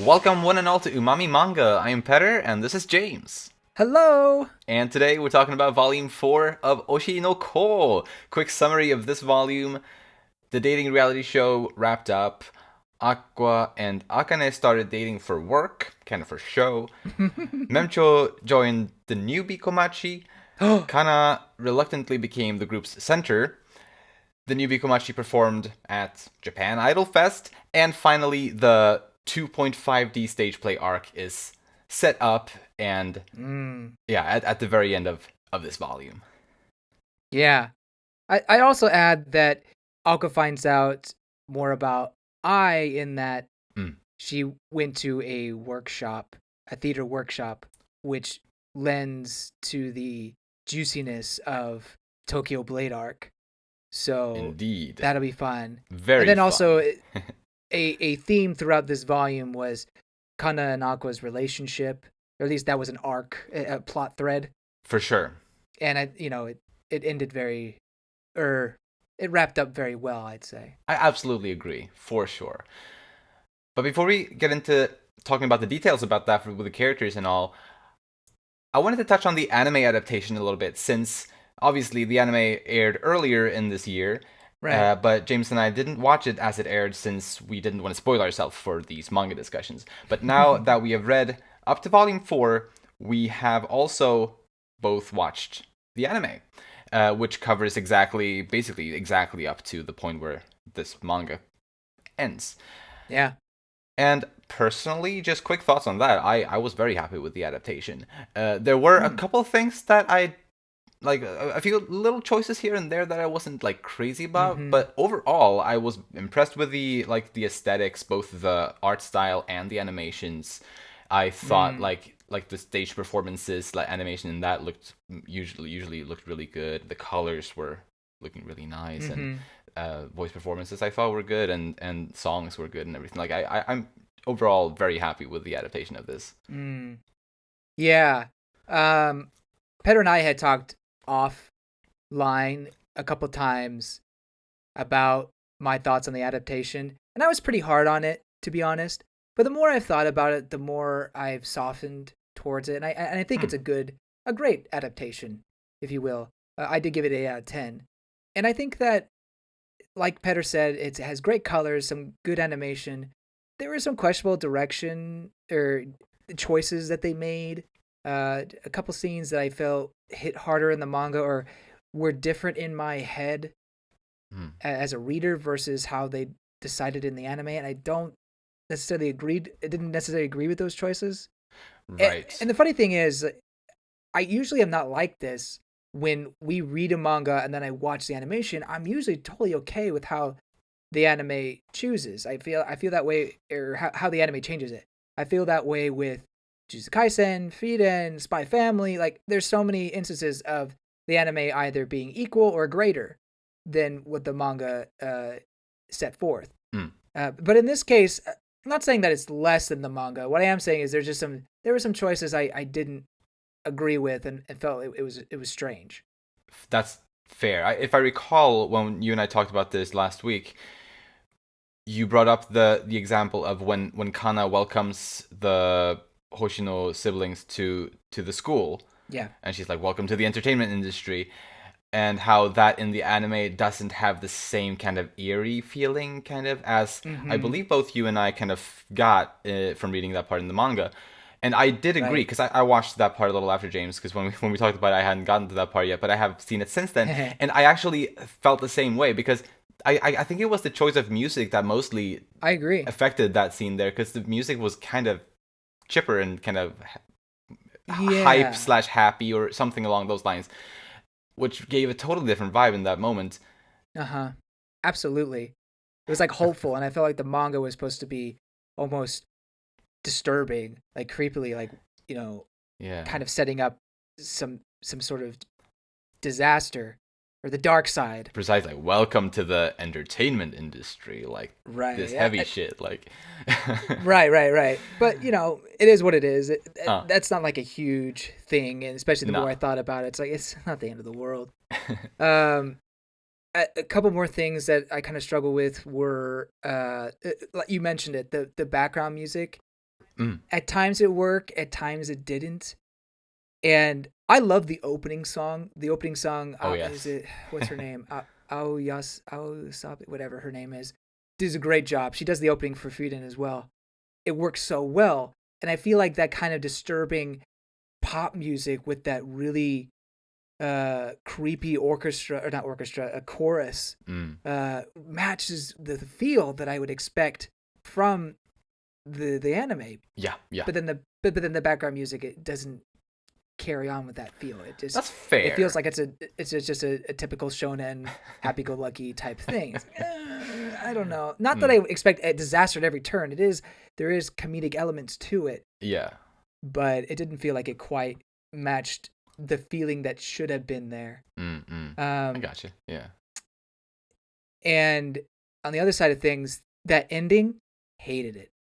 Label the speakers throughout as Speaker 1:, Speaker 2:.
Speaker 1: Welcome one and all to Umami Manga. I am Petter, and this is James.
Speaker 2: Hello.
Speaker 1: And today we're talking about Volume 4 of Oshi no Ko. Quick summary of this volume. The dating reality show wrapped up. Aqua and Akane started dating for work, kind of for show. Mem-cho joined the new Bikomachi. Kana reluctantly became the group's center. The new Bikomachi performed at Japan Idol Fest. And finally, the 2.5D stage play arc is set up and at the very end of this volume.
Speaker 2: Yeah. I'd also add that Alka finds out more about I in that she went to a workshop, a theater workshop, which lends to the juiciness of Tokyo Blade arc. So
Speaker 1: Indeed.
Speaker 2: that'll be fun.
Speaker 1: Very
Speaker 2: And then
Speaker 1: fun.
Speaker 2: also a theme throughout this volume was Kana and Aqua's relationship, or at least that was an arc, a plot thread.
Speaker 1: For sure.
Speaker 2: And it ended it wrapped up very well, I'd say.
Speaker 1: I absolutely agree, for sure. But before we get into talking about the details about that with the characters and all, I wanted to touch on the anime adaptation a little bit, since obviously the anime aired earlier in this year.
Speaker 2: Right.
Speaker 1: But James and I didn't watch it as it aired since we didn't want to spoil ourselves for these manga discussions. But now that we have read up to Volume 4, we have also both watched the anime, which covers basically exactly up to the point where this manga ends.
Speaker 2: Yeah.
Speaker 1: And personally, just quick thoughts on that. I was very happy with the adaptation. There were a couple of things that I like, a few little choices here and there that I wasn't like crazy about, but overall I was impressed with the aesthetics, both the art style and the animations. I thought like the stage performances, like animation in that looked usually looked really good. The colors were looking really nice, and voice performances I thought were good, and songs were good and everything. Like I'm overall very happy with the adaptation of this.
Speaker 2: Yeah. Pedro and I had talked offline a couple times about my thoughts on the adaptation, and I was pretty hard on it, to be honest. But the more I've thought about it, the more I've softened towards it, and I think it's a great adaptation, if you will. I did give it 8 out of 10, and I think that, like Petter said, it has great colors, some good animation. There was some questionable direction or choices that they made. A couple scenes that I felt hit harder in the manga or were different in my head as a reader versus how they decided in the anime, and I don't necessarily didn't necessarily agree with those choices.
Speaker 1: Right.
Speaker 2: And the funny thing is, I usually am not like this. When we read a manga and then I watch the animation, I'm usually totally okay with how the anime chooses. I feel that way, or how the anime changes it. I feel that way with Jujutsu Kaisen, Frieren, Spy Family. Like, there's so many instances of the anime either being equal or greater than what the manga set forth. But in this case, I'm not saying that it's less than the manga. What I am saying is there were some choices I didn't agree with and felt it was strange.
Speaker 1: That's fair. If I recall, when you and I talked about this last week, you brought up the example of when Kana welcomes the Hoshino siblings to the school.
Speaker 2: Yeah.
Speaker 1: And she's like, welcome to the entertainment industry. And how that in the anime doesn't have the same kind of eerie feeling, kind of, as I believe both you and I kind of got from reading that part in the manga. And I did agree, because I watched that part a little after James, because when we talked about it, I hadn't gotten to that part yet, but I have seen it since then. And I actually felt the same way, because I think it was the choice of music that mostly
Speaker 2: I agree
Speaker 1: affected that scene there, because the music was kind of chipper and kind of hype/happy or something along those lines, which gave a totally different vibe in that moment.
Speaker 2: Absolutely. It was like hopeful, and I felt like the manga was supposed to be almost disturbing, like creepily, like, kind of setting up some sort of disaster or the dark side.
Speaker 1: Precisely. Like, welcome to the entertainment industry, like this heavy shit, like.
Speaker 2: right. But it is what it is. That's not like a huge thing, and especially the more I thought about it, it's like it's not the end of the world. A couple more things that I kind of struggle with were, you mentioned it, the background music. At times it worked, at times it didn't. And I love the opening song. The opening song, is it, what's her name? Sabi, whatever her name is, does a great job. She does the opening for Frieden as well. It works so well. And I feel like that kind of disturbing pop music with that really creepy a chorus matches the feel that I would expect from the anime.
Speaker 1: Yeah.
Speaker 2: But then the background music, it doesn't carry on with that feel. It just,
Speaker 1: that's fair.
Speaker 2: It feels like it's just a typical shonen happy-go-lucky type thing. I don't know. Not that I expect a disaster at every turn. There is comedic elements to it.
Speaker 1: Yeah.
Speaker 2: But it didn't feel like it quite matched the feeling that should have been there.
Speaker 1: I gotcha. Yeah.
Speaker 2: And on the other side of things, that ending, hated it.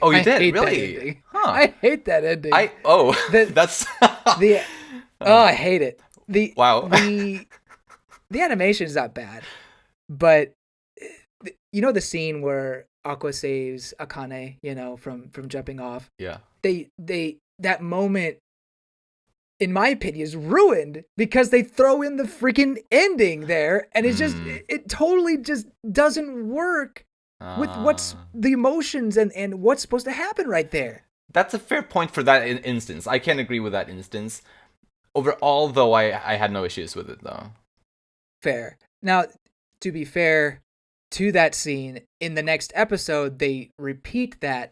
Speaker 1: Oh, you did? Really?
Speaker 2: Huh. I hate that ending.
Speaker 1: That's
Speaker 2: I hate it.
Speaker 1: Wow.
Speaker 2: The animation is not bad, but you know the scene where Aqua saves Akane, from jumping off.
Speaker 1: Yeah.
Speaker 2: That moment, in my opinion, is ruined because they throw in the freaking ending there, and it's just it totally just doesn't work with what's the emotions and what's supposed to happen right there.
Speaker 1: That's a fair point for that instance. I can agree with that instance. Overall, though, I had no issues with it, though.
Speaker 2: Fair. Now, to be fair to that scene, in the next episode, they repeat that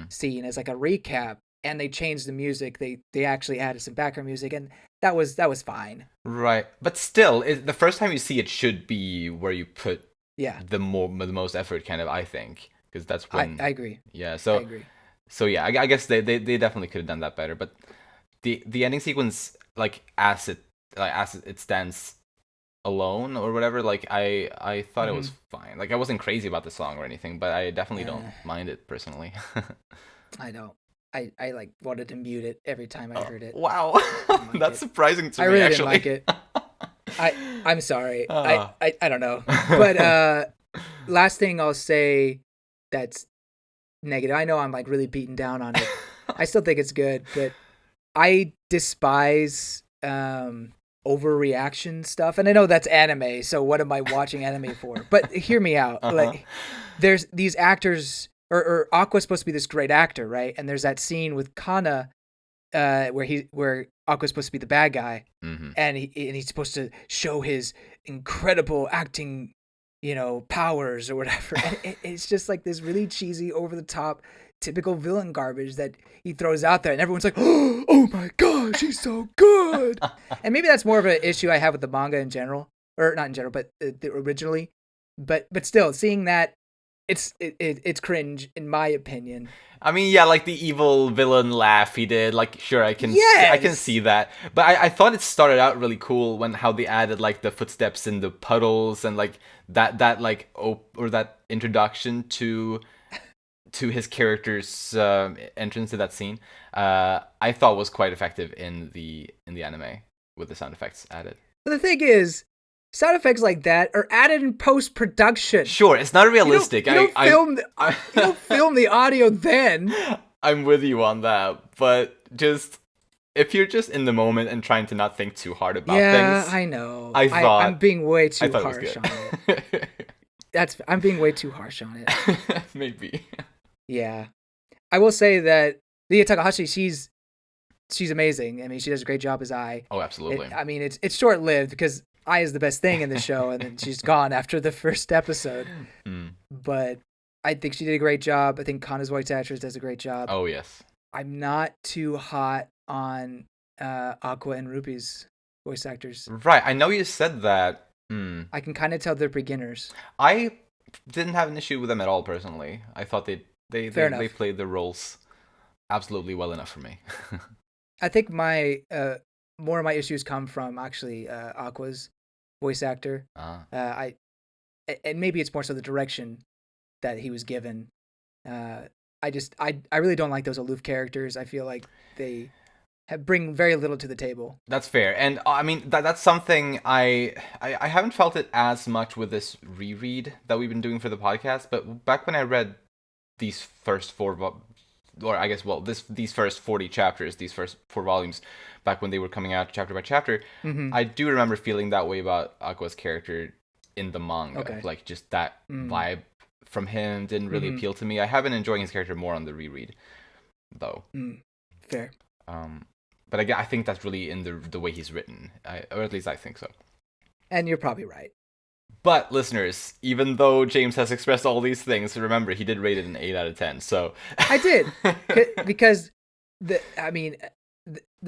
Speaker 2: scene as like a recap, and they changed the music. They actually added some background music, and that was fine.
Speaker 1: Right. But still, the first time you see it should be where you put the most effort, kind of, I think. Because that's when...
Speaker 2: I agree.
Speaker 1: Yeah, so...
Speaker 2: I agree.
Speaker 1: So yeah, I guess they definitely could have done that better. But the ending sequence, like as it stands alone or whatever, like I thought it was fine. Like I wasn't crazy about the song or anything, but I definitely don't mind it personally.
Speaker 2: I don't. I like wanted to mute it every time I heard it.
Speaker 1: Wow, that's surprising to me.
Speaker 2: I really
Speaker 1: actually
Speaker 2: didn't like it. I'm sorry. I don't know. But last thing I'll say that's negative. I know I'm like really beaten down on it. I still think it's good, but I despise overreaction stuff. And I know that's anime, so what am I watching anime for? But hear me out. Like there's these actors, or Aqua's supposed to be this great actor, right? And there's that scene with Kana where Aqua's supposed to be the bad guy, and he's supposed to show his incredible acting powers or whatever. And it's just like this really cheesy, over the top, typical villain garbage that he throws out there, and everyone's like, "Oh my gosh, he's so good!" And maybe that's more of an issue I have with the manga in general, or not in general, but originally. But still, seeing that, it's cringe in my opinion.
Speaker 1: I mean, yeah, like the evil villain laugh he did. Like, sure, I can see that. But I thought it started out really cool how they added like the footsteps in the puddles and like that that introduction to his character's entrance to that scene. I thought was quite effective in the anime with the sound effects added.
Speaker 2: But the thing is, sound effects like that are added in post-production.
Speaker 1: Sure, it's not realistic.
Speaker 2: You don't film the audio then.
Speaker 1: I'm with you on that, but just if you're just in the moment and trying to not think too hard about things.
Speaker 2: Yeah, I know. I'm being way too harsh on it. I'm being way too harsh on it.
Speaker 1: Maybe.
Speaker 2: Yeah. I will say that Lia Takahashi, she's amazing. I mean, she does a great job as Ai.
Speaker 1: Oh, absolutely.
Speaker 2: It's short-lived because Ai is the best thing in the show, and then she's gone after the first episode. But I think she did a great job. I think Kana's voice actress does a great job.
Speaker 1: Oh, yes.
Speaker 2: I'm not too hot on Aqua and Ruby's voice actors.
Speaker 1: Right. I know you said that.
Speaker 2: I can kind of tell they're beginners.
Speaker 1: I didn't have an issue with them at all, personally. I thought they played their roles absolutely well enough for me.
Speaker 2: I think my more of my issues come from actually Aqua's voice actor. And maybe it's more so the direction that he was given. I really don't like those aloof characters. I feel like they bring very little to the table.
Speaker 1: That's fair, and I mean that's something I haven't felt it as much with this reread that we've been doing for the podcast. But back when I read these first 4 or I guess, well, these first 40 chapters, these first 4 volumes, back when they were coming out chapter by chapter,
Speaker 2: Mm-hmm.
Speaker 1: I do remember feeling that way about Aqua's character in the manga.
Speaker 2: Okay.
Speaker 1: Like, just that vibe from him didn't really
Speaker 2: Mm-hmm.
Speaker 1: appeal to me. I have been enjoying his character more on the reread, though.
Speaker 2: Fair.
Speaker 1: But again, I think that's really in the way he's written, or at least I think so.
Speaker 2: And you're probably right.
Speaker 1: But listeners, even though James has expressed all these things, remember he did rate it an 8 out of 10. So
Speaker 2: I did because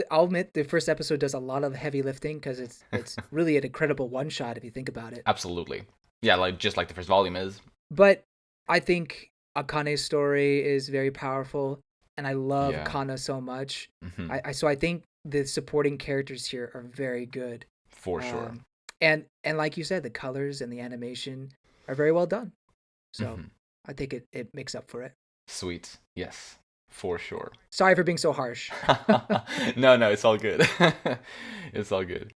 Speaker 2: I'll admit the first episode does a lot of heavy lifting because it's really an incredible one shot if you think about it.
Speaker 1: Absolutely, yeah, like just like the first volume is.
Speaker 2: But I think Akane's story is very powerful, and I love Kana so much. So I think the supporting characters here are very good.
Speaker 1: For sure.
Speaker 2: And like you said, the colors and the animation are very well done. So I think it makes up for it.
Speaker 1: Sweet. Yes, for sure.
Speaker 2: Sorry for being so harsh.
Speaker 1: No, it's all good. It's all good.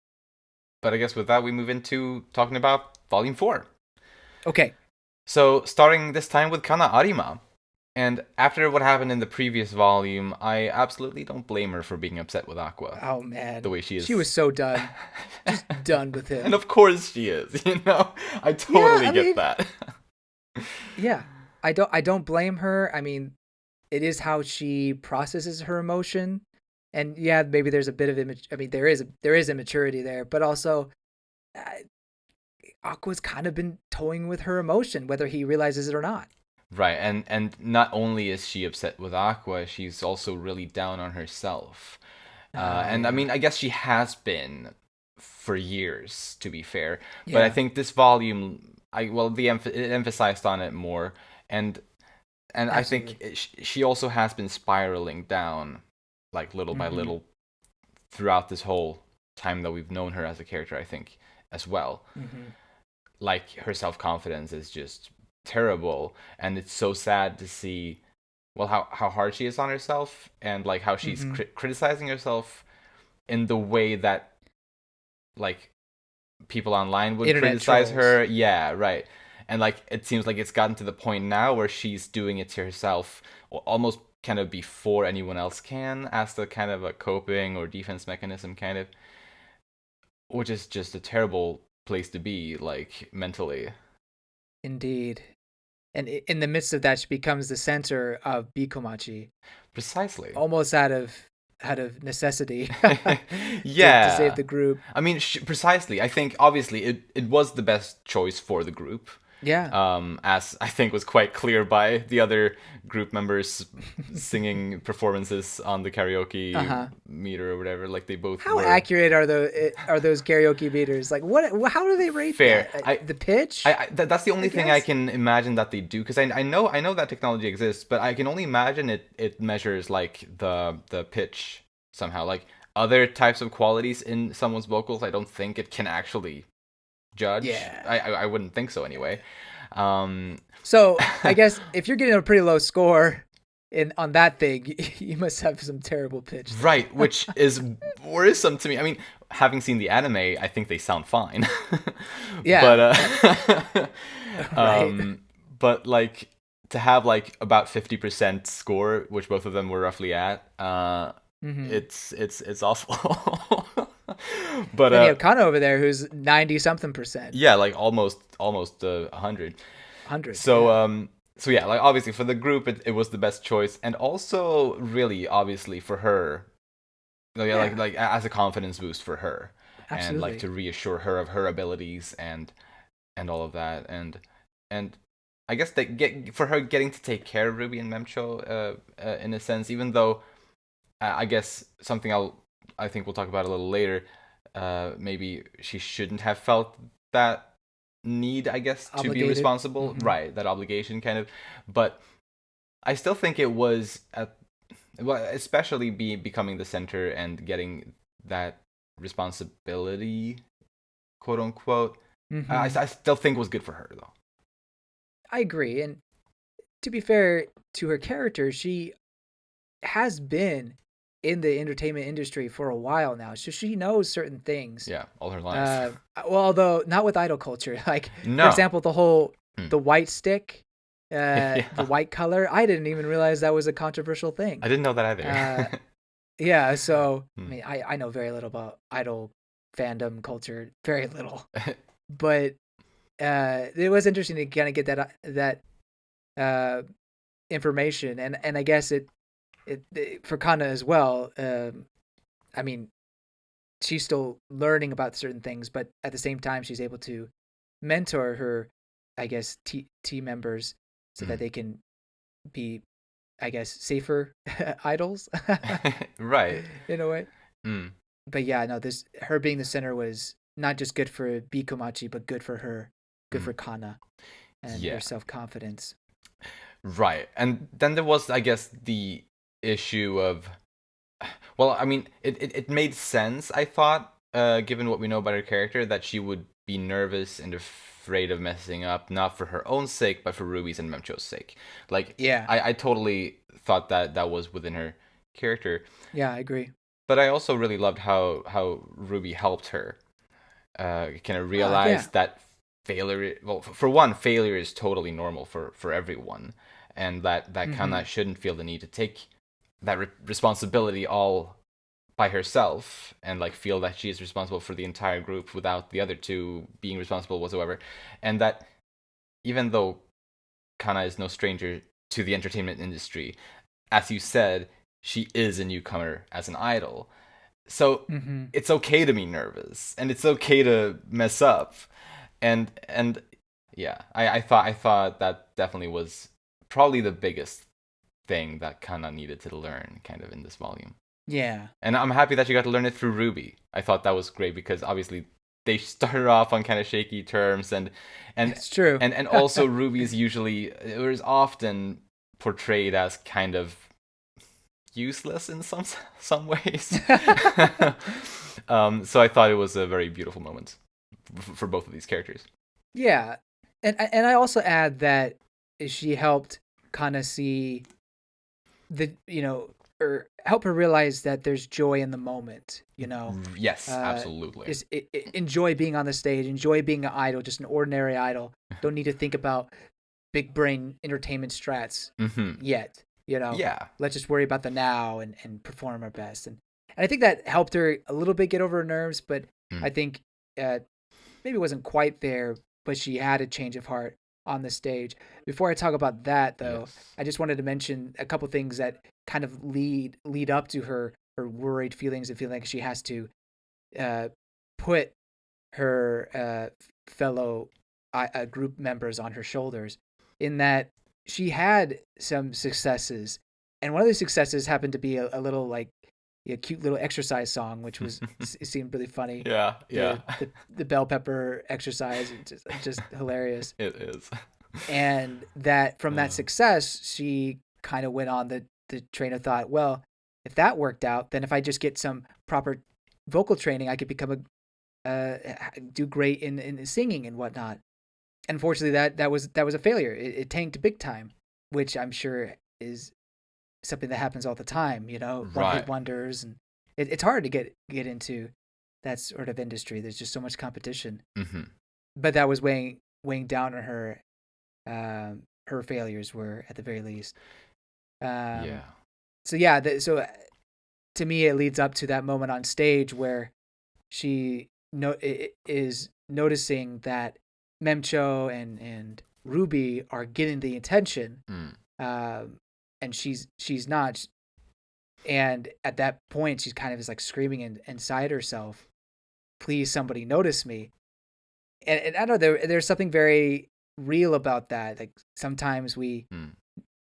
Speaker 1: But I guess with that, we move into talking about Volume 4.
Speaker 2: Okay.
Speaker 1: So, starting this time with Kana Arima. And after what happened in the previous volume, I absolutely don't blame her for being upset with Aqua.
Speaker 2: Oh, man.
Speaker 1: The way she is.
Speaker 2: She was so done. Just done with him.
Speaker 1: And of course she is, you know? I totally get that.
Speaker 2: Yeah. I don't blame her. I mean, it is how she processes her emotion. And yeah, maybe there's a bit of there is immaturity there, but also Aqua's kind of been toying with her emotion, whether he realizes it or not.
Speaker 1: Right, and not only is she upset with Aqua, she's also really down on herself. And I mean, I guess she has been for years, to be fair. Yeah. But I think this volume, it emphasized on it more, and I think she also has been spiraling down, like little by little, throughout this whole time that we've known her as a character. I think as well, like her self-confidence is just terrible, and it's so sad to see how hard she is on herself, and like how she's criticizing herself in the way that like people online would
Speaker 2: Internet
Speaker 1: criticize
Speaker 2: trolls.
Speaker 1: her. Yeah, right. And like it seems like it's gotten to the point now where she's doing it to herself almost kind of before anyone else can, as the kind of a coping or defense mechanism, kind of, which is just a terrible place to be, like, mentally.
Speaker 2: Indeed. And in the midst of that, she becomes the center of Bikomachi.
Speaker 1: Precisely.
Speaker 2: Almost out of necessity.
Speaker 1: Yeah.
Speaker 2: To save the group.
Speaker 1: I mean, precisely. I think, obviously, it was the best choice for the group.
Speaker 2: Yeah.
Speaker 1: As I think was quite clear by the other group members singing performances on the karaoke meter or whatever. Like they both.
Speaker 2: How accurate are those karaoke meters? Like what? How do they rate
Speaker 1: Fair.
Speaker 2: that? The pitch?
Speaker 1: That's the only thing I can imagine that they do, because I know that technology exists, but I can only imagine it measures like the pitch somehow. Like other types of qualities in someone's vocals, I don't think it can actually judge.
Speaker 2: Yeah.
Speaker 1: I wouldn't think so anyway.
Speaker 2: So I guess if you're getting a pretty low score on that thing, you must have some terrible pitch.
Speaker 1: Right, which is worrisome to me. I mean, having seen the anime, I think they sound fine.
Speaker 2: Yeah.
Speaker 1: But
Speaker 2: right.
Speaker 1: But like to have like about 50% score, which both of them were roughly at, it's awful. But
Speaker 2: then you have Kana over there who's 90-something%.
Speaker 1: Yeah, like almost 100.
Speaker 2: 100.
Speaker 1: So so yeah, like obviously for the group it was the best choice, and also really obviously for her, like as a confidence boost for her. Absolutely. And like to reassure her of her abilities and all of that, and I guess for her getting to take care of Ruby and Mem-cho in a sense, even though I guess something I think we'll talk about a little later. Maybe she shouldn't have felt that need, I guess, to be responsible. Right, that obligation kind of. But I still think it was, especially becoming the center and getting that responsibility, quote unquote. I still think was good for her, though.
Speaker 2: I agree. And to be fair to her character, she has been in the entertainment industry for a while now, so she knows certain things.
Speaker 1: Yeah, all her life.
Speaker 2: Well, although not with idol culture. Like,
Speaker 1: no.
Speaker 2: For example, the white stick the
Speaker 1: Yeah.
Speaker 2: white color. I didn't even realize that was a controversial thing.
Speaker 1: I didn't know that
Speaker 2: Uh,
Speaker 1: either.
Speaker 2: yeah, so I
Speaker 1: Hmm.
Speaker 2: mean, I know very little about idol fandom culture, very little, but it was interesting to kind of get that uh, information, and I guess it for Kana as well. I mean, she's still learning about certain things, but at the same time, she's able to mentor her, I guess, team members so that
Speaker 1: Mm.
Speaker 2: they can be, I guess, safer idols
Speaker 1: Right.
Speaker 2: in a way.
Speaker 1: Mm.
Speaker 2: But yeah, no, this her being the center was not just good for Bikomachi, but good for her, good
Speaker 1: Mm.
Speaker 2: for Kana and her
Speaker 1: Yeah.
Speaker 2: self confidence.
Speaker 1: Right. And then there was, I guess, the issue of, well, I mean, it made sense, I thought, given what we know about her character, that she would be nervous and afraid of messing up, not for her own sake, but for Ruby's and Mem-cho's sake. Like,
Speaker 2: Yeah,
Speaker 1: I totally thought that that was within her character.
Speaker 2: yeah, I agree.
Speaker 1: But I also really loved how Ruby helped her kind of
Speaker 2: Ah,
Speaker 1: realize
Speaker 2: yeah.
Speaker 1: that failure, well, for one, failure is totally normal for everyone, and that
Speaker 2: Mm-hmm.
Speaker 1: Kana shouldn't feel the need to take that responsibility all by herself and like feel that she is responsible for the entire group without the other two being responsible whatsoever, and that even though Kana is no stranger to the entertainment industry, as you said, she is a newcomer as an idol, so
Speaker 2: Mm-hmm.
Speaker 1: it's okay to be nervous and it's okay to mess up, and yeah, I thought that definitely was probably the biggest thing that Kana needed to learn kind of in this volume.
Speaker 2: Yeah,
Speaker 1: And I'm happy that you got to learn it through Ruby. I thought that was great because obviously they started off on kind of shaky terms, and
Speaker 2: it's true.
Speaker 1: and also Ruby is usually, or is often portrayed as kind of useless in some ways. So I thought it was a very beautiful moment for both of these characters.
Speaker 2: Yeah, and I also add that she helped Kana see the or help her realize that there's joy in the moment.
Speaker 1: Yes,
Speaker 2: Uh,
Speaker 1: absolutely.
Speaker 2: just enjoy being on the stage, enjoy being an idol, just an ordinary idol. Don't need to think about big brain entertainment strats
Speaker 1: Hmm.
Speaker 2: yet.
Speaker 1: Yeah.
Speaker 2: Let's just worry about the now and perform our best. And I think that helped her a little bit get over her nerves, but
Speaker 1: Mm.
Speaker 2: I think uh, maybe wasn't quite there, but she had a change of heart on the stage. Before I talk about that, though,
Speaker 1: Yes.
Speaker 2: I just wanted to mention a couple things that kind of lead up to her worried feelings and feeling like she has to uh, put her fellow group members on her shoulders. In that she had some successes, and one of the successes happened to be a little like a cute little exercise song, which was it seemed really funny.
Speaker 1: Yeah, yeah.
Speaker 2: The bell pepper exercise, just hilarious.
Speaker 1: It is.
Speaker 2: And that from that
Speaker 1: Uh,
Speaker 2: success, she kind of went on the train of thought. Well, if that worked out, then if I just get some proper vocal training, I could become do great in singing and whatnot. Unfortunately, that was a failure. It tanked big time, which I'm sure is something that happens all the time. One hit
Speaker 1: right.
Speaker 2: wonders, and it's hard to get into that sort of industry. There's just so much competition.
Speaker 1: Hmm.
Speaker 2: But that was weighing down on her. Her failures were at the very least. Um,
Speaker 1: Yeah.
Speaker 2: so yeah, to me, it leads up to that moment on stage where she is noticing that Mem-cho and Ruby are getting the attention,
Speaker 1: Mm.
Speaker 2: and she's not. And at that point, she's kind of is like screaming inside herself, "Please, somebody notice me!" And I don't know, there's something very real about that. Like sometimes
Speaker 1: Mm.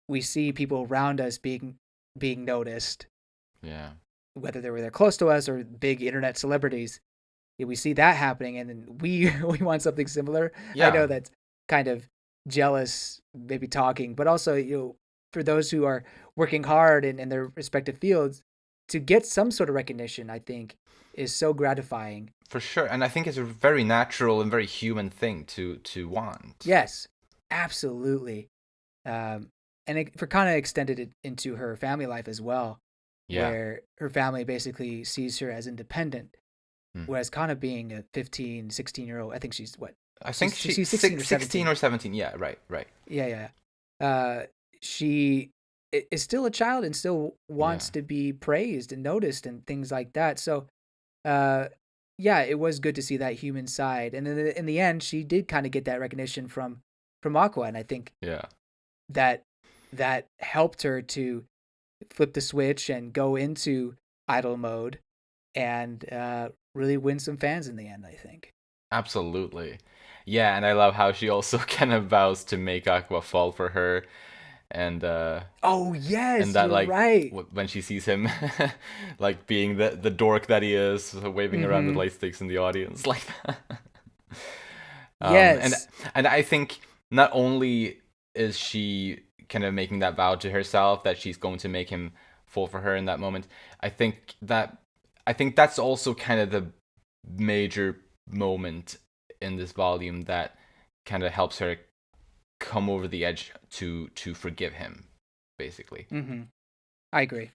Speaker 2: we see people around us being noticed,
Speaker 1: Yeah.
Speaker 2: whether they're close to us or big internet celebrities. We see that happening, and then we we want something similar. I know
Speaker 1: Yeah.
Speaker 2: that's kind of jealous, maybe talking, but also for those who are working hard in their respective fields, to get some sort of recognition, I think, is so gratifying.
Speaker 1: For sure. And I think it's a very natural and very human thing to want.
Speaker 2: Yes, absolutely. Um, and for kind of extended it into her family life as well,
Speaker 1: Yeah.
Speaker 2: where her family basically sees her as independent.
Speaker 1: Mm.
Speaker 2: Whereas Kana being a 15, 16-year-old, I think she's what?
Speaker 1: I think
Speaker 2: She's 16 or
Speaker 1: 16
Speaker 2: 17.
Speaker 1: or 17. Yeah, right, right.
Speaker 2: Yeah, yeah. uh, she is still a child and still
Speaker 1: Yeah.
Speaker 2: wants to be praised and noticed and things like that. So, uh, yeah, it was good to see that human side. And then in the end, she did kind of get that recognition from Aqua, and I think
Speaker 1: Yeah.
Speaker 2: that that helped her to flip the switch and go into idol mode and really win some fans in the end, I think.
Speaker 1: Absolutely. Yeah, and I love how she also kind of vows to make Aqua fall for her, and
Speaker 2: Oh,
Speaker 1: and
Speaker 2: yes,
Speaker 1: that
Speaker 2: you're
Speaker 1: like
Speaker 2: right.
Speaker 1: when she sees him like being the dork that he is, waving around the
Speaker 2: Mm-hmm.
Speaker 1: light sticks in the audience like that. um and
Speaker 2: Yes.
Speaker 1: and I think not only is she kind of making that vow to herself that she's going to make him fall for her in that moment, i think that I think that's also kind of the major moment in this volume that kind of helps her come over the edge to forgive him, basically.
Speaker 2: Mm-hmm. I agree.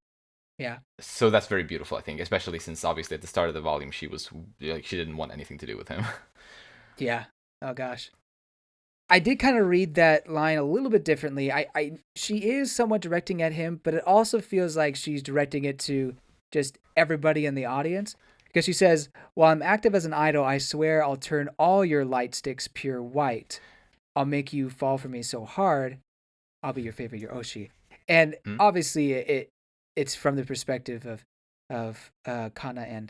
Speaker 2: Yeah.
Speaker 1: So that's very beautiful, I think, especially since obviously at the start of the volume she was like she didn't want anything to do with him.
Speaker 2: Yeah. Oh gosh. I did kind of read that line a little bit differently. She is somewhat directing at him, but it also feels like she's directing it to just everybody in the audience. Because she says, "While I'm active as an idol, I swear I'll turn all your light sticks pure white. I'll make you fall for me so hard. I'll be your favorite, your Oshi." And
Speaker 1: Hmm?
Speaker 2: obviously, it's from the perspective of Kana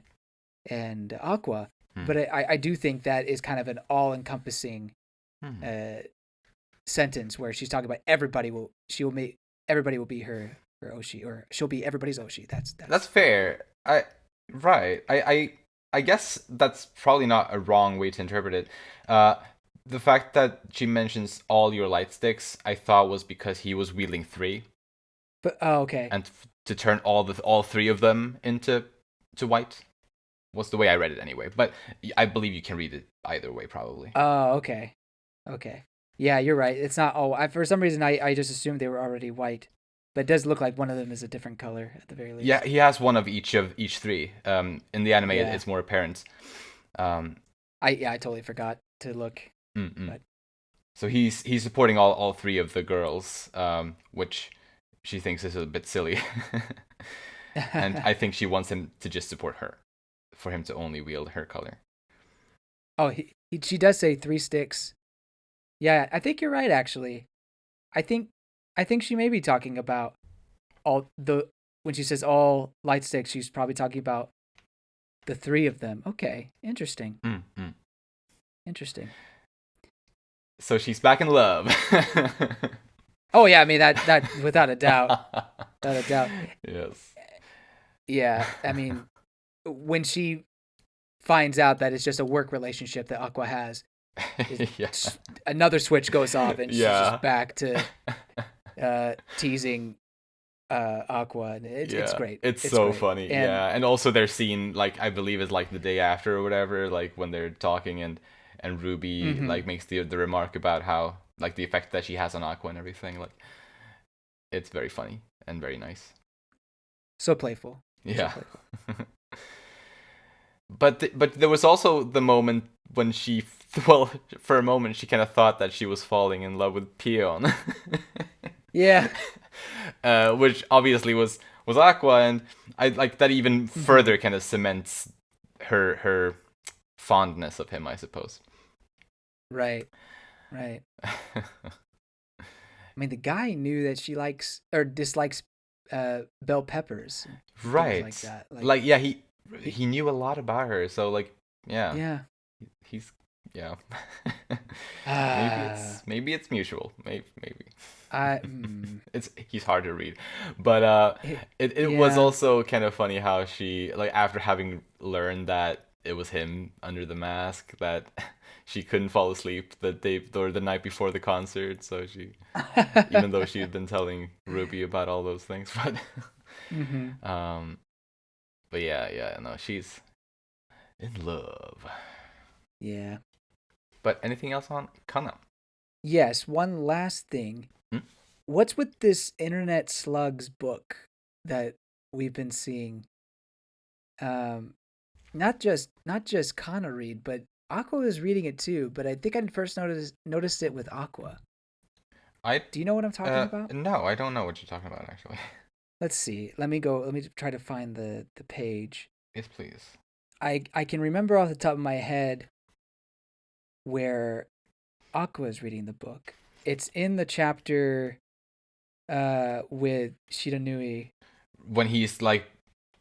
Speaker 2: and Aqua,
Speaker 1: Hmm.
Speaker 2: but I do think that is kind of an all encompassing
Speaker 1: Hmm.
Speaker 2: uh, sentence where she's talking about everybody will be her Oshi, or she'll be everybody's Oshi.
Speaker 1: That's
Speaker 2: That's
Speaker 1: fair. Right. I guess that's probably not a wrong way to interpret it. Uh, the fact that she mentions all your light sticks, I thought was because he was wielding three,
Speaker 2: but oh, okay.
Speaker 1: and to turn all three of them into to white was the way I read it anyway. But I believe you can read it either way, probably.
Speaker 2: Oh, okay. Okay. Yeah, you're right. It's not. Oh, for some reason I just assumed they were already white, but it does look like one of them is a different color at the very
Speaker 1: Yeah,
Speaker 2: least.
Speaker 1: he has one of each three. In the anime,
Speaker 2: Yeah.
Speaker 1: it's more apparent. Um,
Speaker 2: I totally forgot to look,
Speaker 1: mm-mm.
Speaker 2: but
Speaker 1: So he's supporting all three of the girls, which she thinks is a bit silly, and I think she wants him to just support her, for him to only wield her color.
Speaker 2: oh, she does say three sticks. Yeah, I think you're right. Actually, I think I think she may be talking about all the when she says all light sticks, she's probably talking about the three of them. Okay, interesting,
Speaker 1: Mm-mm.
Speaker 2: interesting.
Speaker 1: So she's back in love.
Speaker 2: Oh yeah, I mean that without a doubt, without a doubt.
Speaker 1: Yes.
Speaker 2: Yeah, I mean when she finds out that it's just a work relationship that Aqua has, is
Speaker 1: Yeah.
Speaker 2: another switch goes off and she's just
Speaker 1: Yeah.
Speaker 2: back to teasing Aqua, and it's
Speaker 1: Yeah,
Speaker 2: great.
Speaker 1: it's
Speaker 2: It's
Speaker 1: so
Speaker 2: great,
Speaker 1: funny.
Speaker 2: and
Speaker 1: Yeah, and also their scene, like I believe, is like the day after or whatever, like when they're talking and Ruby
Speaker 2: mm-hmm.
Speaker 1: like makes the remark about how like the effect that she has on Aqua and everything. Like it's very funny and very nice.
Speaker 2: So playful, so
Speaker 1: Yeah.
Speaker 2: playful.
Speaker 1: But there was also the moment when she well for a moment she kind of thought that she was falling in love with Peon.
Speaker 2: Yeah.
Speaker 1: Which obviously was Aqua, and I like that even
Speaker 2: Mm-hmm.
Speaker 1: further kind of cements her fondness of him, I suppose.
Speaker 2: Right. Right. I mean, the guy knew that she likes or dislikes bell peppers and things like
Speaker 1: Right.
Speaker 2: that. Like
Speaker 1: Like yeah, he
Speaker 2: he,
Speaker 1: he knew a lot about her, so like yeah,
Speaker 2: yeah.
Speaker 1: he's yeah.
Speaker 2: Ah.
Speaker 1: Maybe it's mutual. Maybe.
Speaker 2: I. Mm,
Speaker 1: It's he's hard to read, but it was
Speaker 2: yeah.
Speaker 1: also kind of funny how she like after having learned that it was him under the mask that she couldn't fall asleep the day or the night before the concert, so she even though she had been telling Ruby about all those things,
Speaker 2: mm-hmm.
Speaker 1: um but yeah no she's in love.
Speaker 2: Yeah.
Speaker 1: But anything else on Kana?
Speaker 2: Yes. One last thing.
Speaker 1: Hmm?
Speaker 2: What's with this internet slugs book that we've been seeing? Um, not just Kana read, but Aqua is reading it too. But I think I first noticed it with Aqua. Do you know what I'm talking about?
Speaker 1: No, I don't know what you're talking about actually.
Speaker 2: Let's see. Let me try to find the page.
Speaker 1: Yes, please.
Speaker 2: I can remember off the top of my head where Aqua is reading the book. It's in the chapter with Shiranui.
Speaker 1: When he's like,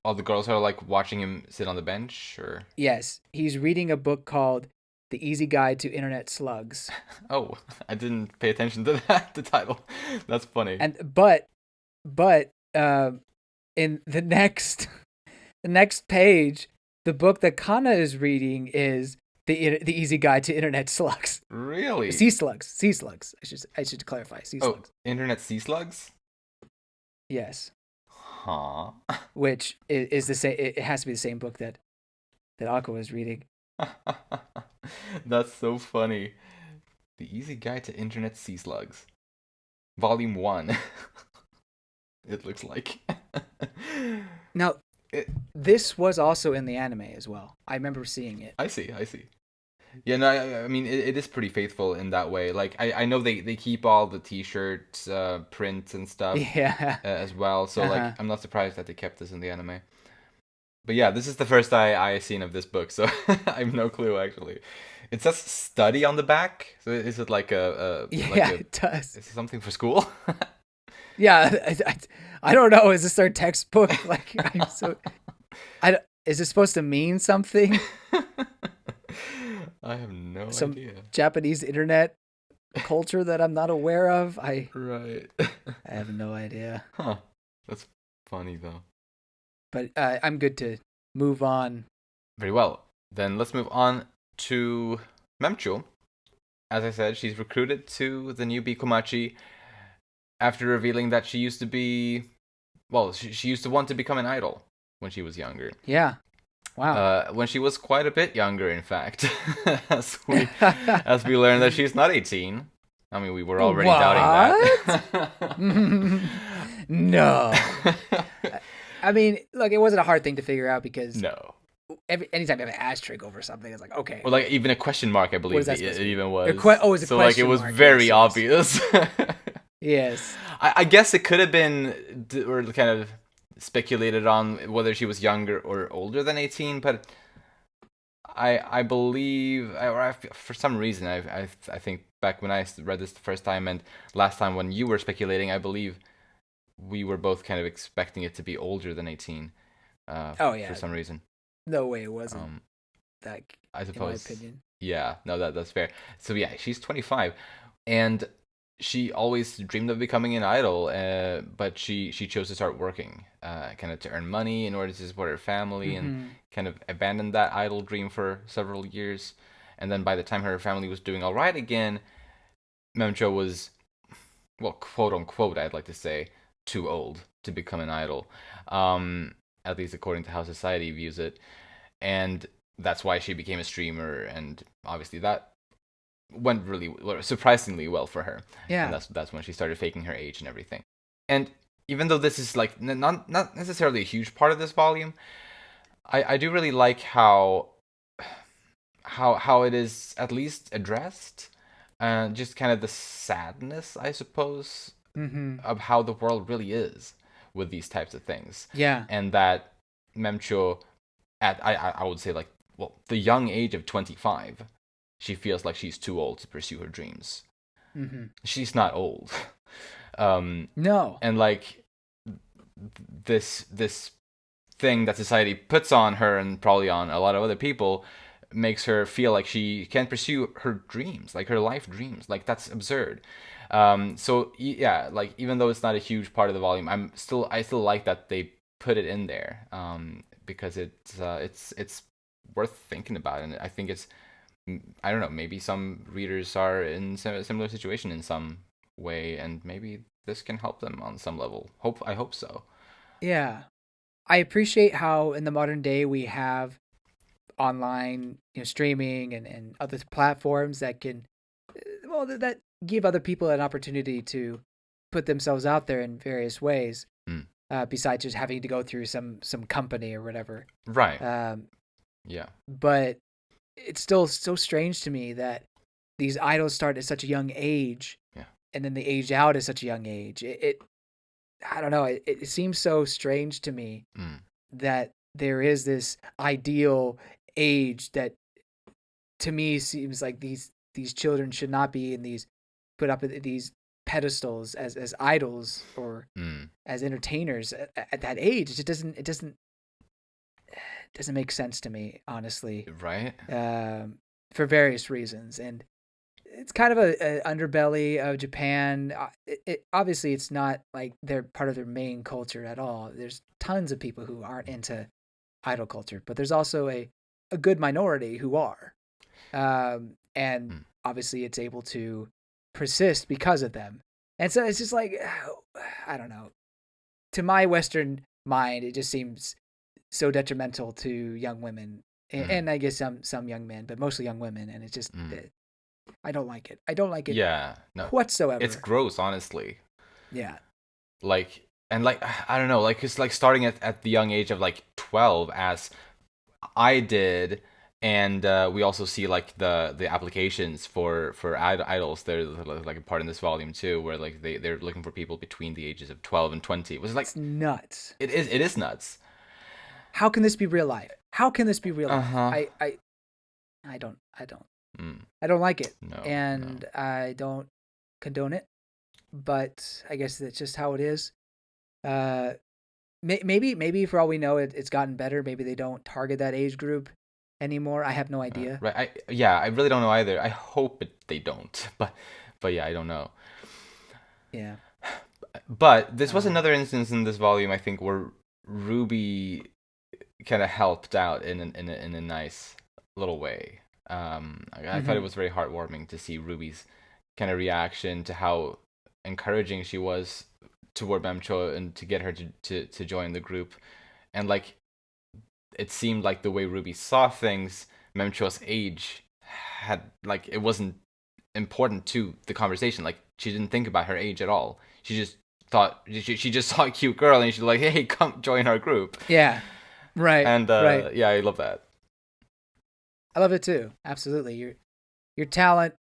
Speaker 1: all the girls are like watching him sit on the bench, or
Speaker 2: Yes, he's reading a book called The Easy Guide to Internet Slugs.
Speaker 1: oh, I didn't pay attention to that. The title. That's funny.
Speaker 2: And but in the next page, the book that Kana is reading is the Easy Guide to Internet Slugs.
Speaker 1: Really?
Speaker 2: Sea slugs. I should clarify. Sea slugs.
Speaker 1: Internet sea slugs?
Speaker 2: Yes.
Speaker 1: Huh.
Speaker 2: Which is the same. It has to be the same book that Aqua is reading.
Speaker 1: That's so funny. The Easy Guide to Internet Sea Slugs. Volume 1. It looks like.
Speaker 2: Now, this was also in the anime as well. I remember seeing it.
Speaker 1: I see. Yeah, no, I mean, it is pretty faithful in that way. Like, I know they keep all the t-shirts, prints and stuff as well. So, like, I'm not surprised that they kept this in the anime. But yeah, this is the first I seen of this book, so I have no clue, actually. It says study on the back. So is it like
Speaker 2: it does.
Speaker 1: Is it something for school?
Speaker 2: Yeah, I don't know. Is this our textbook? Like, is this supposed to mean something?
Speaker 1: I have no
Speaker 2: Some
Speaker 1: idea.
Speaker 2: Japanese internet culture that I'm not aware of.
Speaker 1: Right.
Speaker 2: I have no idea.
Speaker 1: Huh. That's funny though.
Speaker 2: But I'm good to move on.
Speaker 1: Very well. Then let's move on to Mem-cho. As I said, she's recruited to the new Bikomachi after revealing that she used to be... Well, she used to want to become an idol when she was younger.
Speaker 2: Yeah. Wow.
Speaker 1: When she was quite a bit younger, in fact. as we learned that she's not 18. I mean, we were already doubting that.
Speaker 2: No. I mean, look, it wasn't a hard thing to figure out because anytime you have an asterisk over something, it's like, okay.
Speaker 1: Or like even a question mark, I believe it even was.
Speaker 2: It's a question mark.
Speaker 1: So like it was very obvious.
Speaker 2: Yes.
Speaker 1: I guess it could have been, or kind of speculated on whether she was younger or older than 18, but I believe, for some reason, I think back when I read this the first time and last time when you were speculating, I believe we were both kind of expecting it to be older than 18. For some reason.
Speaker 2: No way it wasn't. That,
Speaker 1: I suppose.
Speaker 2: In my opinion.
Speaker 1: Yeah, no, that's fair. So yeah, she's 25, and she always dreamed of becoming an idol, but she chose to start working, kind of to earn money in order to support her family, and kind of abandoned that idol dream for several years. And then by the time her family was doing all right again, Mem-cho was, well, quote unquote, I'd like to say, too old to become an idol, at least according to how society views it. And that's why she became a streamer, and obviously that went really surprisingly well for her.
Speaker 2: Yeah.
Speaker 1: And that's when she started faking her age and everything. And even though this is like not necessarily a huge part of this volume, I do really like how it is at least addressed, just kind of the sadness, I suppose, of how the world really is with these types of things.
Speaker 2: Yeah.
Speaker 1: And that Mem-cho, at I would say, like, well, the young age of 25, she feels like she's too old to pursue her dreams. She's not old.
Speaker 2: No.
Speaker 1: And like this thing that society puts on her, and probably on a lot of other people, makes her feel like she can't pursue her dreams, like her life dreams. Like, that's absurd. So yeah, like, even though it's not a huge part of the volume, I still like that they put it in there, because it's worth thinking about, and I think it's, I don't know, maybe some readers are in a similar situation in some way, and maybe this can help them on some level. I hope so.
Speaker 2: Yeah. I appreciate how in the modern day we have online, streaming and other platforms that can, that give other people an opportunity to put themselves out there in various ways, besides just having to go through some company or whatever.
Speaker 1: Right. Yeah.
Speaker 2: But it's still so strange to me that these idols start at such a young age.
Speaker 1: Yeah.
Speaker 2: then they age out at such a young age. It I don't know. It seems so strange to me that there is this ideal age that to me seems like these children should not be in these put up at these pedestals as idols or as entertainers at that age. It doesn't make sense to me, honestly.
Speaker 1: Right.
Speaker 2: For various reasons, and it's kind of a underbelly of Japan. Obviously, it's not like they're part of their main culture at all. There's tons of people who aren't into idol culture, but there's also a good minority who are. And obviously it's able to persist because of them. And so it's just like, I don't know. To my Western mind, it just seems so detrimental to young women. And I guess some young men, but mostly young women. And it's just, I don't like it. I don't like it whatsoever.
Speaker 1: It's gross, honestly.
Speaker 2: Yeah.
Speaker 1: Like, and like, I don't know, like, it's like starting at the young age of like 12 as I did. And we also see like the applications for idols. There's like a part in this volume too, where like they're looking for people between the ages of 12 and 20. It was like,
Speaker 2: it's nuts.
Speaker 1: It is nuts.
Speaker 2: How can this be real life? How can this be real life? I don't like it.
Speaker 1: No,
Speaker 2: and
Speaker 1: no.
Speaker 2: I don't condone it. But I guess that's just how it is. Maybe for all we know, it's gotten better. Maybe they don't target that age group anymore. I have no idea.
Speaker 1: Right. I really don't know either. I hope they don't. But yeah, I don't know.
Speaker 2: Yeah.
Speaker 1: But this was another instance in this volume, I think, where Ruby kind of helped out in a nice little way. I thought it was very heartwarming to see Ruby's kind of reaction to how encouraging she was toward Mem-cho and to get her to join the group. And like, it seemed like the way Ruby saw things, Mem-cho's age had, like, it wasn't important to the conversation. Like, she didn't think about her age at all. She just thought, she just saw a cute girl and she's like, hey, come join our group.
Speaker 2: Yeah. Right.
Speaker 1: And
Speaker 2: right.
Speaker 1: Yeah, I love that.
Speaker 2: I love it too. Absolutely. Your talent,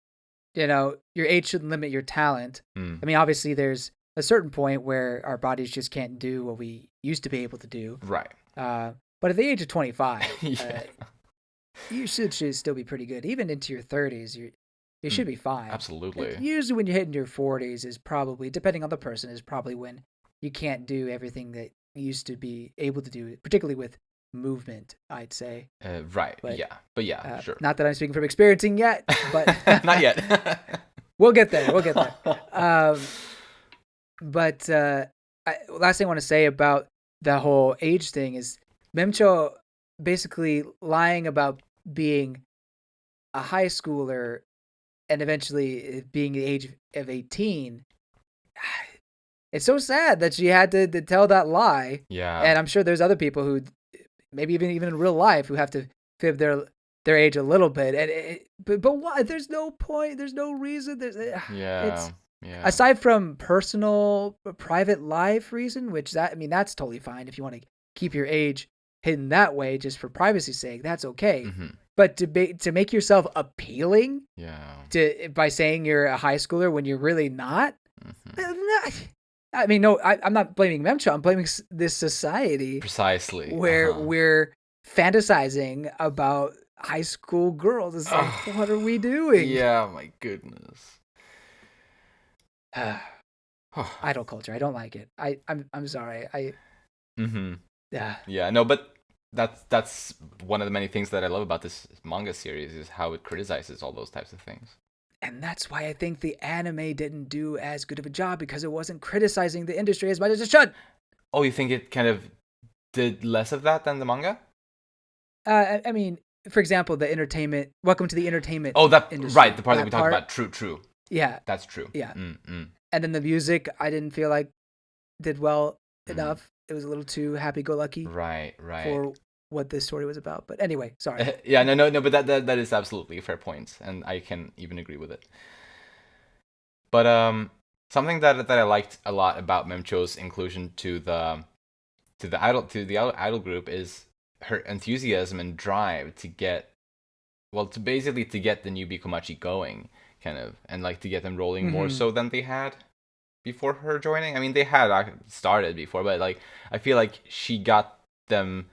Speaker 2: your age shouldn't limit your talent. I mean, obviously there's a certain point where our bodies just can't do what we used to be able to do.
Speaker 1: Right.
Speaker 2: But at the age of 25, you should still be pretty good. Even into your 30s, you should be fine.
Speaker 1: Absolutely.
Speaker 2: Usually when you're hitting your 40s is probably, depending on the person, is probably when you can't do everything that you used to be able to do, particularly with movement, I'd say.
Speaker 1: Right. But yeah, sure.
Speaker 2: Not that I'm speaking from experiencing yet, but
Speaker 1: not yet.
Speaker 2: We'll get there. But last thing I want to say about the whole age thing is Mem-cho basically lying about being a high schooler and eventually being the age of 18. It's so sad that she had to tell that lie.
Speaker 1: Yeah.
Speaker 2: And I'm sure there's other people who maybe even in real life who have to fib their age a little bit. And but why? There's no point. There's no reason.
Speaker 1: Yeah.
Speaker 2: Aside from personal, private life reason, that's totally fine if you want to keep your age hidden that way just for privacy's sake. That's okay. But to make yourself appealing, by saying you're a high schooler when you're really not. I mean, no, I'm not blaming Mem-cho. I'm blaming this society.
Speaker 1: Precisely.
Speaker 2: Where we're fantasizing about high school girls. It's like, what are we doing?
Speaker 1: Yeah, my goodness.
Speaker 2: Idol culture. I don't like it. I'm sorry.
Speaker 1: Yeah, no, but that's one of the many things that I love about this manga series is how it criticizes all those types of things.
Speaker 2: And that's why I think the anime didn't do as good of a job, because it wasn't criticizing the industry as much as it should.
Speaker 1: Oh, you think it kind of did less of that than the manga?
Speaker 2: I mean, for example, the entertainment. Welcome to the entertainment.
Speaker 1: Oh, that
Speaker 2: industry.
Speaker 1: Right, the part that we talked about. True.
Speaker 2: Yeah,
Speaker 1: that's true.
Speaker 2: Yeah, and then the music, I didn't feel like did well enough. It was a little too happy-go-lucky.
Speaker 1: Right.
Speaker 2: For what this story was about. But anyway, sorry.
Speaker 1: Yeah, no, but that is absolutely a fair point, and I can even agree with it. But something that I liked a lot about Mem-cho's inclusion to the idol group is her enthusiasm and drive to get the new Bikomachi going. kind of, and like to get them rolling more
Speaker 2: Mm-hmm.
Speaker 1: so than they had before her joining. I mean, they had started before, but like I feel like she got them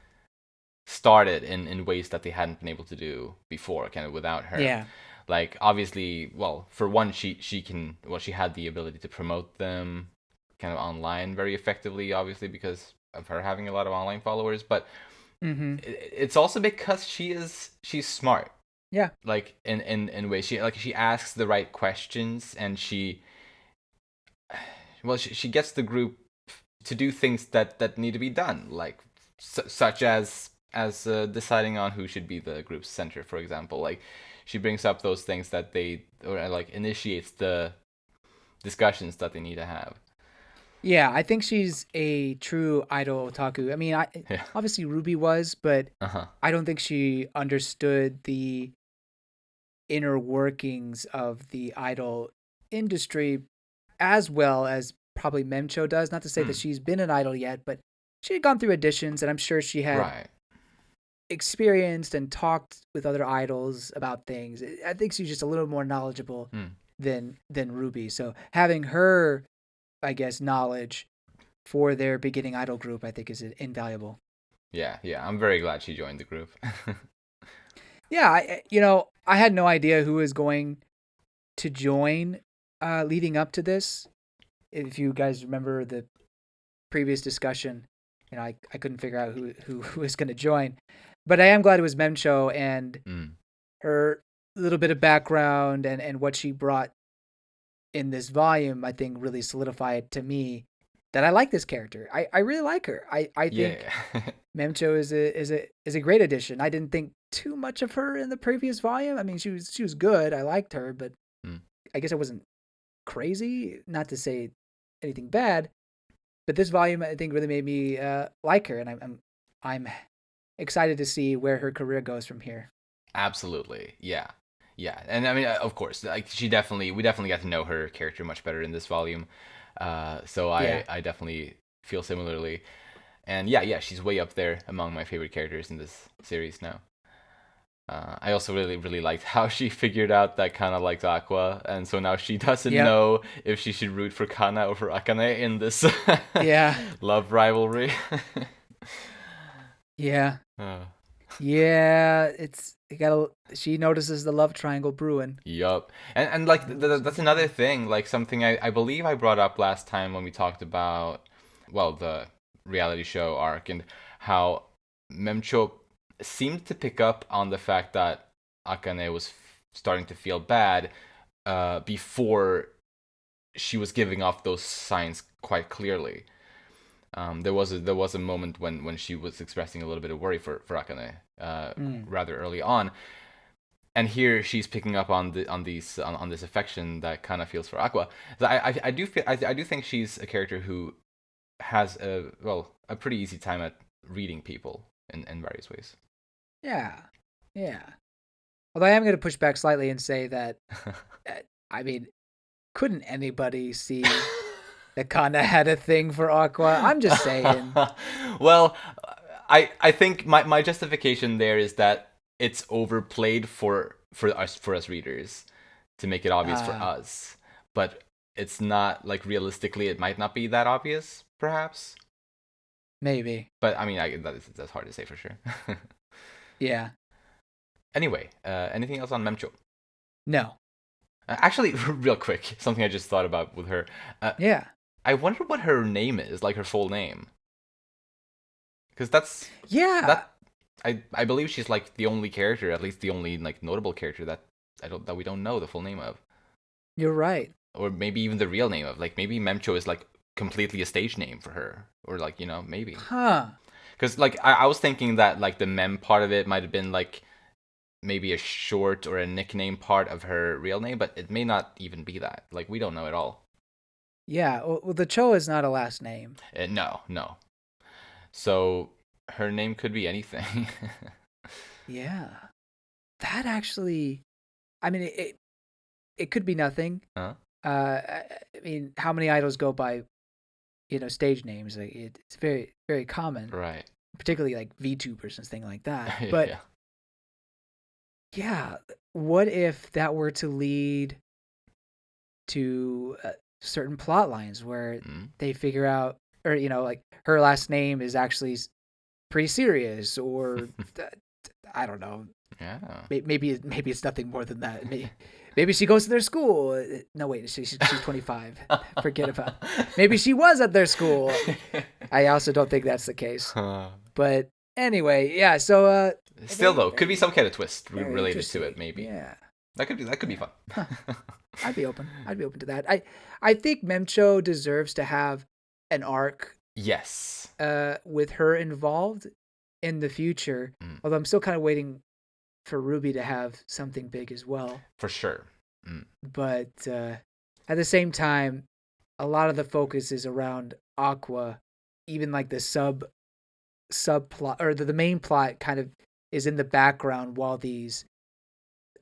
Speaker 1: started in ways that they hadn't been able to do before, kind of without her.
Speaker 2: Yeah.
Speaker 1: Like obviously, well, for one, she had the ability to promote them kind of online very effectively, obviously because of her having a lot of online followers, but
Speaker 2: Mm-hmm.
Speaker 1: it's also because she's smart.
Speaker 2: Yeah.
Speaker 1: Like in ways she asks the right questions, and she gets the group to do things that need to be done, like such as deciding on who should be the group's center, for example. Like she brings up those things that they, or like initiates the discussions that they need to have.
Speaker 2: Yeah, I think she's a true idol otaku. I mean,
Speaker 1: Yeah.
Speaker 2: obviously Ruby was, but
Speaker 1: Uh-huh.
Speaker 2: I don't think she understood the inner workings of the idol industry as well as probably Mem-cho does. Not to say that
Speaker 1: Hmm.
Speaker 2: she's been an idol yet, but she had gone through auditions, and I'm sure she had
Speaker 1: Right.
Speaker 2: experienced and talked with other idols about things. I think she's just a little more knowledgeable
Speaker 1: Hmm.
Speaker 2: than Ruby. So having her, I guess, knowledge for their beginning idol group, I think is invaluable.
Speaker 1: Yeah, yeah. I'm very glad she joined the group.
Speaker 2: Yeah, I had no idea who was going to join leading up to this. If you guys remember the previous discussion, I couldn't figure out who was going to join, but I am glad it was Mem-cho, and
Speaker 1: Mm.
Speaker 2: her little bit of background and what she brought in this volume, I think really solidified to me that I like this character. I really like her. I think
Speaker 1: Yeah.
Speaker 2: Mem-cho is a great addition. I didn't think too much of her in the previous volume. I mean, she was good. I liked her, but
Speaker 1: Mm.
Speaker 2: I guess I wasn't crazy. Not to say anything bad, but this volume I think really made me like her, and I'm excited to see where her career goes from here.
Speaker 1: Absolutely. Yeah. Yeah. And I mean, of course, like we definitely got to know her character much better in this volume. So
Speaker 2: Yeah.
Speaker 1: I definitely feel similarly. And yeah, yeah, she's way up there among my favorite characters in this series now. I also really liked how she figured out that Kana likes Aqua, and so now she doesn't
Speaker 2: Yep.
Speaker 1: know if she should root for Kana or for Akane in this
Speaker 2: Yeah.
Speaker 1: love rivalry.
Speaker 2: Yeah.
Speaker 1: uh,
Speaker 2: Yeah. She notices the love triangle brewing.
Speaker 1: yup, and like that's another thing, like something I believe I brought up last time when we talked about, well, the reality show arc, and how Mem-cho seemed to pick up on the fact that Akane was starting to feel bad before she was giving off those signs quite clearly. There was a moment when she was expressing a little bit of worry for Akane
Speaker 2: Mm.
Speaker 1: rather early on, and here she's picking up on on this affection that Kana feels for Aqua. So I do think she's a character who has a pretty easy time at reading people in various ways.
Speaker 2: Yeah. Yeah. Although I am going to push back slightly and say that, uh, I mean, couldn't anybody see that Kana had a thing for Aqua? I'm just saying.
Speaker 1: Well, I think my justification there is that it's overplayed for us readers to make it obvious for
Speaker 2: Uh,
Speaker 1: us, but it's not, like, realistically it might not be that obvious, perhaps.
Speaker 2: Maybe.
Speaker 1: But I mean, that's hard to say for sure.
Speaker 2: Yeah.
Speaker 1: Anyway, anything else on Memcho?
Speaker 2: No.
Speaker 1: Actually, real quick, something I just thought about with her.
Speaker 2: Yeah.
Speaker 1: I wonder what her name is, like her full name, because that's
Speaker 2: Yeah.
Speaker 1: that. I believe she's like the only character, at least the only like notable character that we don't know the full name of,
Speaker 2: You're right.
Speaker 1: or maybe even the real name of. Like maybe Memcho is like completely a stage name for her, or like maybe
Speaker 2: Huh.
Speaker 1: because like I was thinking that like the Mem part of it might have been like maybe a short or a nickname part of her real name, but it may not even be that. Like we don't know at all.
Speaker 2: Yeah. Well, the Cho is not a last name.
Speaker 1: No, no. So her name could be anything.
Speaker 2: Yeah. That actually, I mean, it could be nothing.
Speaker 1: Huh?
Speaker 2: I mean, how many idols go by, stage names? Like, it's very, very common,
Speaker 1: Right.
Speaker 2: particularly like VTubers and things like that. But
Speaker 1: Yeah.
Speaker 2: yeah, what if that were to lead to certain plot lines where
Speaker 1: Mm.
Speaker 2: they figure out, or like her last name is actually pretty serious, or I don't know.
Speaker 1: Yeah.
Speaker 2: Maybe it's nothing more than that. Maybe she goes to their school. No, wait, she's 25. Forget about it. Maybe she was at their school. I also don't think that's the case. But anyway, yeah. So
Speaker 1: still though, could be some kind of twist
Speaker 2: very
Speaker 1: related to it.
Speaker 2: interesting.
Speaker 1: Maybe
Speaker 2: Yeah.
Speaker 1: that could be fun.
Speaker 2: I'd be open to that. I think Mem-cho deserves to have an arc.
Speaker 1: Yes.
Speaker 2: With her involved in the future. Although I'm still kind of waiting for Ruby to have something big as well.
Speaker 1: For sure.
Speaker 2: But at the same time, a lot of the focus is around Aqua. Even like the subplot, or the main plot kind of is in the background while these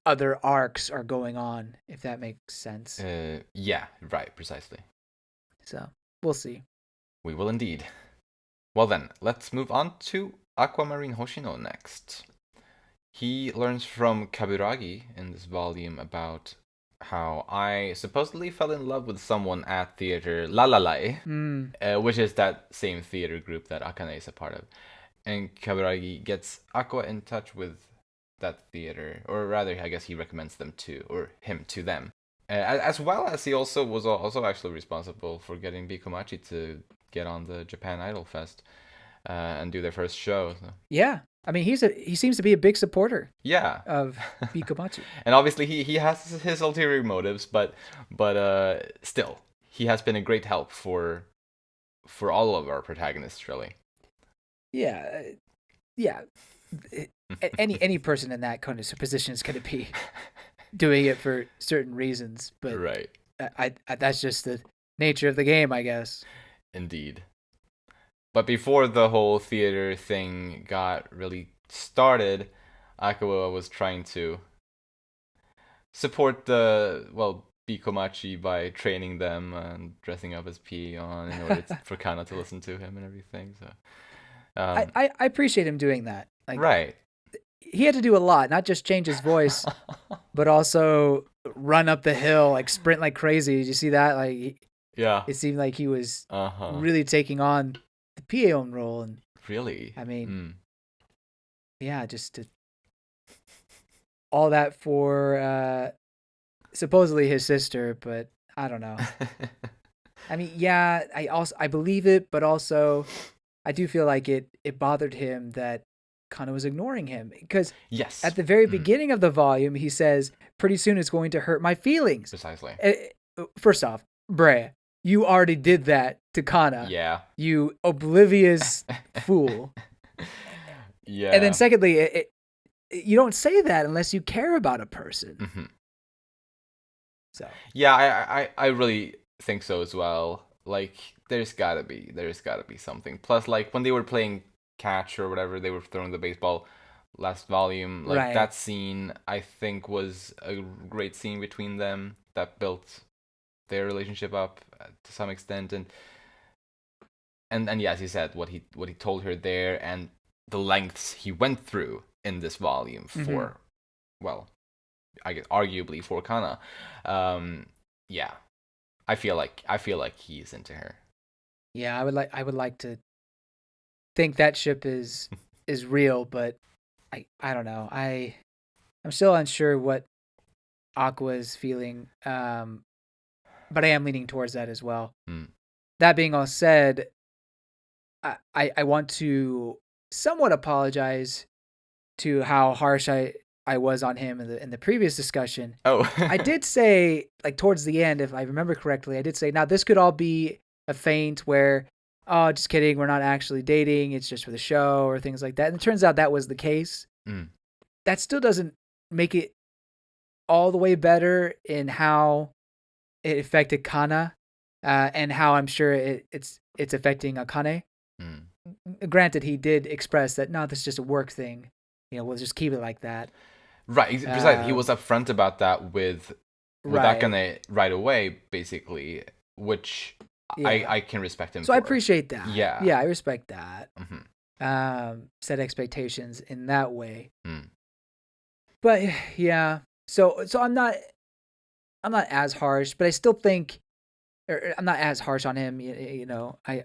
Speaker 2: other arcs are going on, if that makes sense.
Speaker 1: Yeah, right, precisely.
Speaker 2: So we'll see.
Speaker 1: We will indeed. Well then, let's move on to Aquamarine Hoshino next. He learns from Kaburagi in this volume about how I supposedly fell in love with someone at theater Lalalai, which is that same theater group that Akane is a part of. And Kaburagi gets Aqua in touch with that theater, or rather, I guess he recommends them to them. As well as he also was actually responsible for getting Bikomachi to get on the Japan Idol Fest and do their first show. So.
Speaker 2: Yeah. I mean, he seems to be a big supporter.
Speaker 1: Yeah.
Speaker 2: Of Bikomachi.
Speaker 1: And obviously he has his ulterior motives, but still, he has been a great help for all of our protagonists, really.
Speaker 2: Yeah. Yeah. Any person in that kind of position is going to be doing it for certain reasons, but
Speaker 1: right.
Speaker 2: I that's just the nature of the game, I guess.
Speaker 1: Indeed. But before the whole theater thing got really started, Aqua was trying to support Bikomachi by training them and dressing up as Peon in order for Kana to listen to him and everything. So
Speaker 2: I appreciate him doing that. Like,
Speaker 1: right.
Speaker 2: He had to do a lot, not just change his voice, but also run up the hill, like sprint like crazy. Did you see that? Like,
Speaker 1: yeah,
Speaker 2: it seemed like he was really taking on the Peon role. And
Speaker 1: really,
Speaker 2: I mean, yeah, just all that for supposedly his sister, but I don't know. I mean, yeah, I believe it, but also I do feel like it bothered him that Kana was ignoring him, because
Speaker 1: yes,
Speaker 2: at the very beginning of the volume he says, pretty soon it's going to hurt my feelings.
Speaker 1: Precisely.
Speaker 2: First off, bruh, you already did that to Kana.
Speaker 1: Yeah.
Speaker 2: You oblivious fool.
Speaker 1: Yeah.
Speaker 2: And then secondly, you don't say that unless you care about a person.
Speaker 1: Mm-hmm.
Speaker 2: So.
Speaker 1: Yeah, I really think so as well. Like, there's gotta be something. Plus, like, when they were playing catch or whatever, they were throwing the baseball last volume. Like, right. That scene, I think, was a great scene between them that built their relationship up to some extent. And yeah, as you said, what he told her there, and the lengths he went through in this volume for, well, I guess arguably for Kana. Yeah, I feel like he's into her.
Speaker 2: Yeah, I would like to think that ship is real, but I don't know. I'm still unsure what Aqua is feeling, but I am leaning towards that as well. That being all said, I want to somewhat apologize to how harsh I was on him in the previous discussion.
Speaker 1: Oh.
Speaker 2: I did say, like, towards the end, if I remember correctly, I did say, now this could all be a feint where, oh, just kidding, we're not actually dating, it's just for the show, or things like that. And it turns out that was the case. That still doesn't make it all the way better in how it affected Kana, and how I'm sure it's affecting Akane. Granted, he did express that, no, this is just a work thing. We'll just keep it like that.
Speaker 1: Right, precisely. He was upfront about that with
Speaker 2: right.
Speaker 1: Akane right away, basically, which I can respect him for.
Speaker 2: So I appreciate that.
Speaker 1: Yeah.
Speaker 2: Yeah, I respect that. Set expectations in that way. But yeah, so I'm not I'm not as harsh, but I still think, or I'm not as harsh on him. You know, I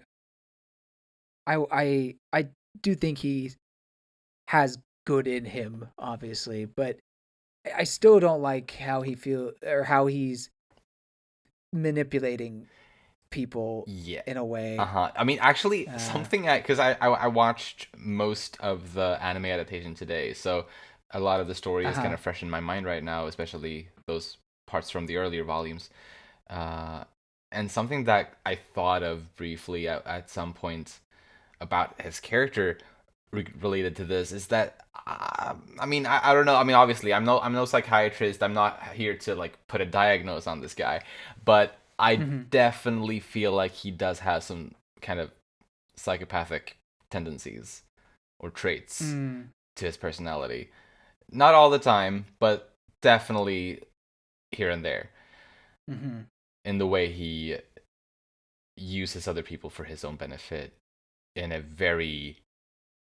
Speaker 2: do think he has good in him, obviously, but I still don't like how he feel or how he's manipulating people
Speaker 1: Yeah.
Speaker 2: in a way.
Speaker 1: Uh-huh. I mean, actually,
Speaker 2: Uh,
Speaker 1: something because I watched most of the anime adaptation today, so a lot of the story is kind
Speaker 2: uh-huh.
Speaker 1: of fresh in my mind right now, especially those parts from the earlier volumes. Uh, and something that I thought of briefly at some point about his character related to this is that I mean I don't know. I mean, obviously I'm no psychiatrist. I'm not here to like put a diagnose on this guy, but I
Speaker 2: Mhm.
Speaker 1: definitely feel like he does have some kind of psychopathic tendencies or traits
Speaker 2: Mm.
Speaker 1: to his personality. Not all the time, but definitely here and there
Speaker 2: Mhm.
Speaker 1: in the way he uses other people for his own benefit in a very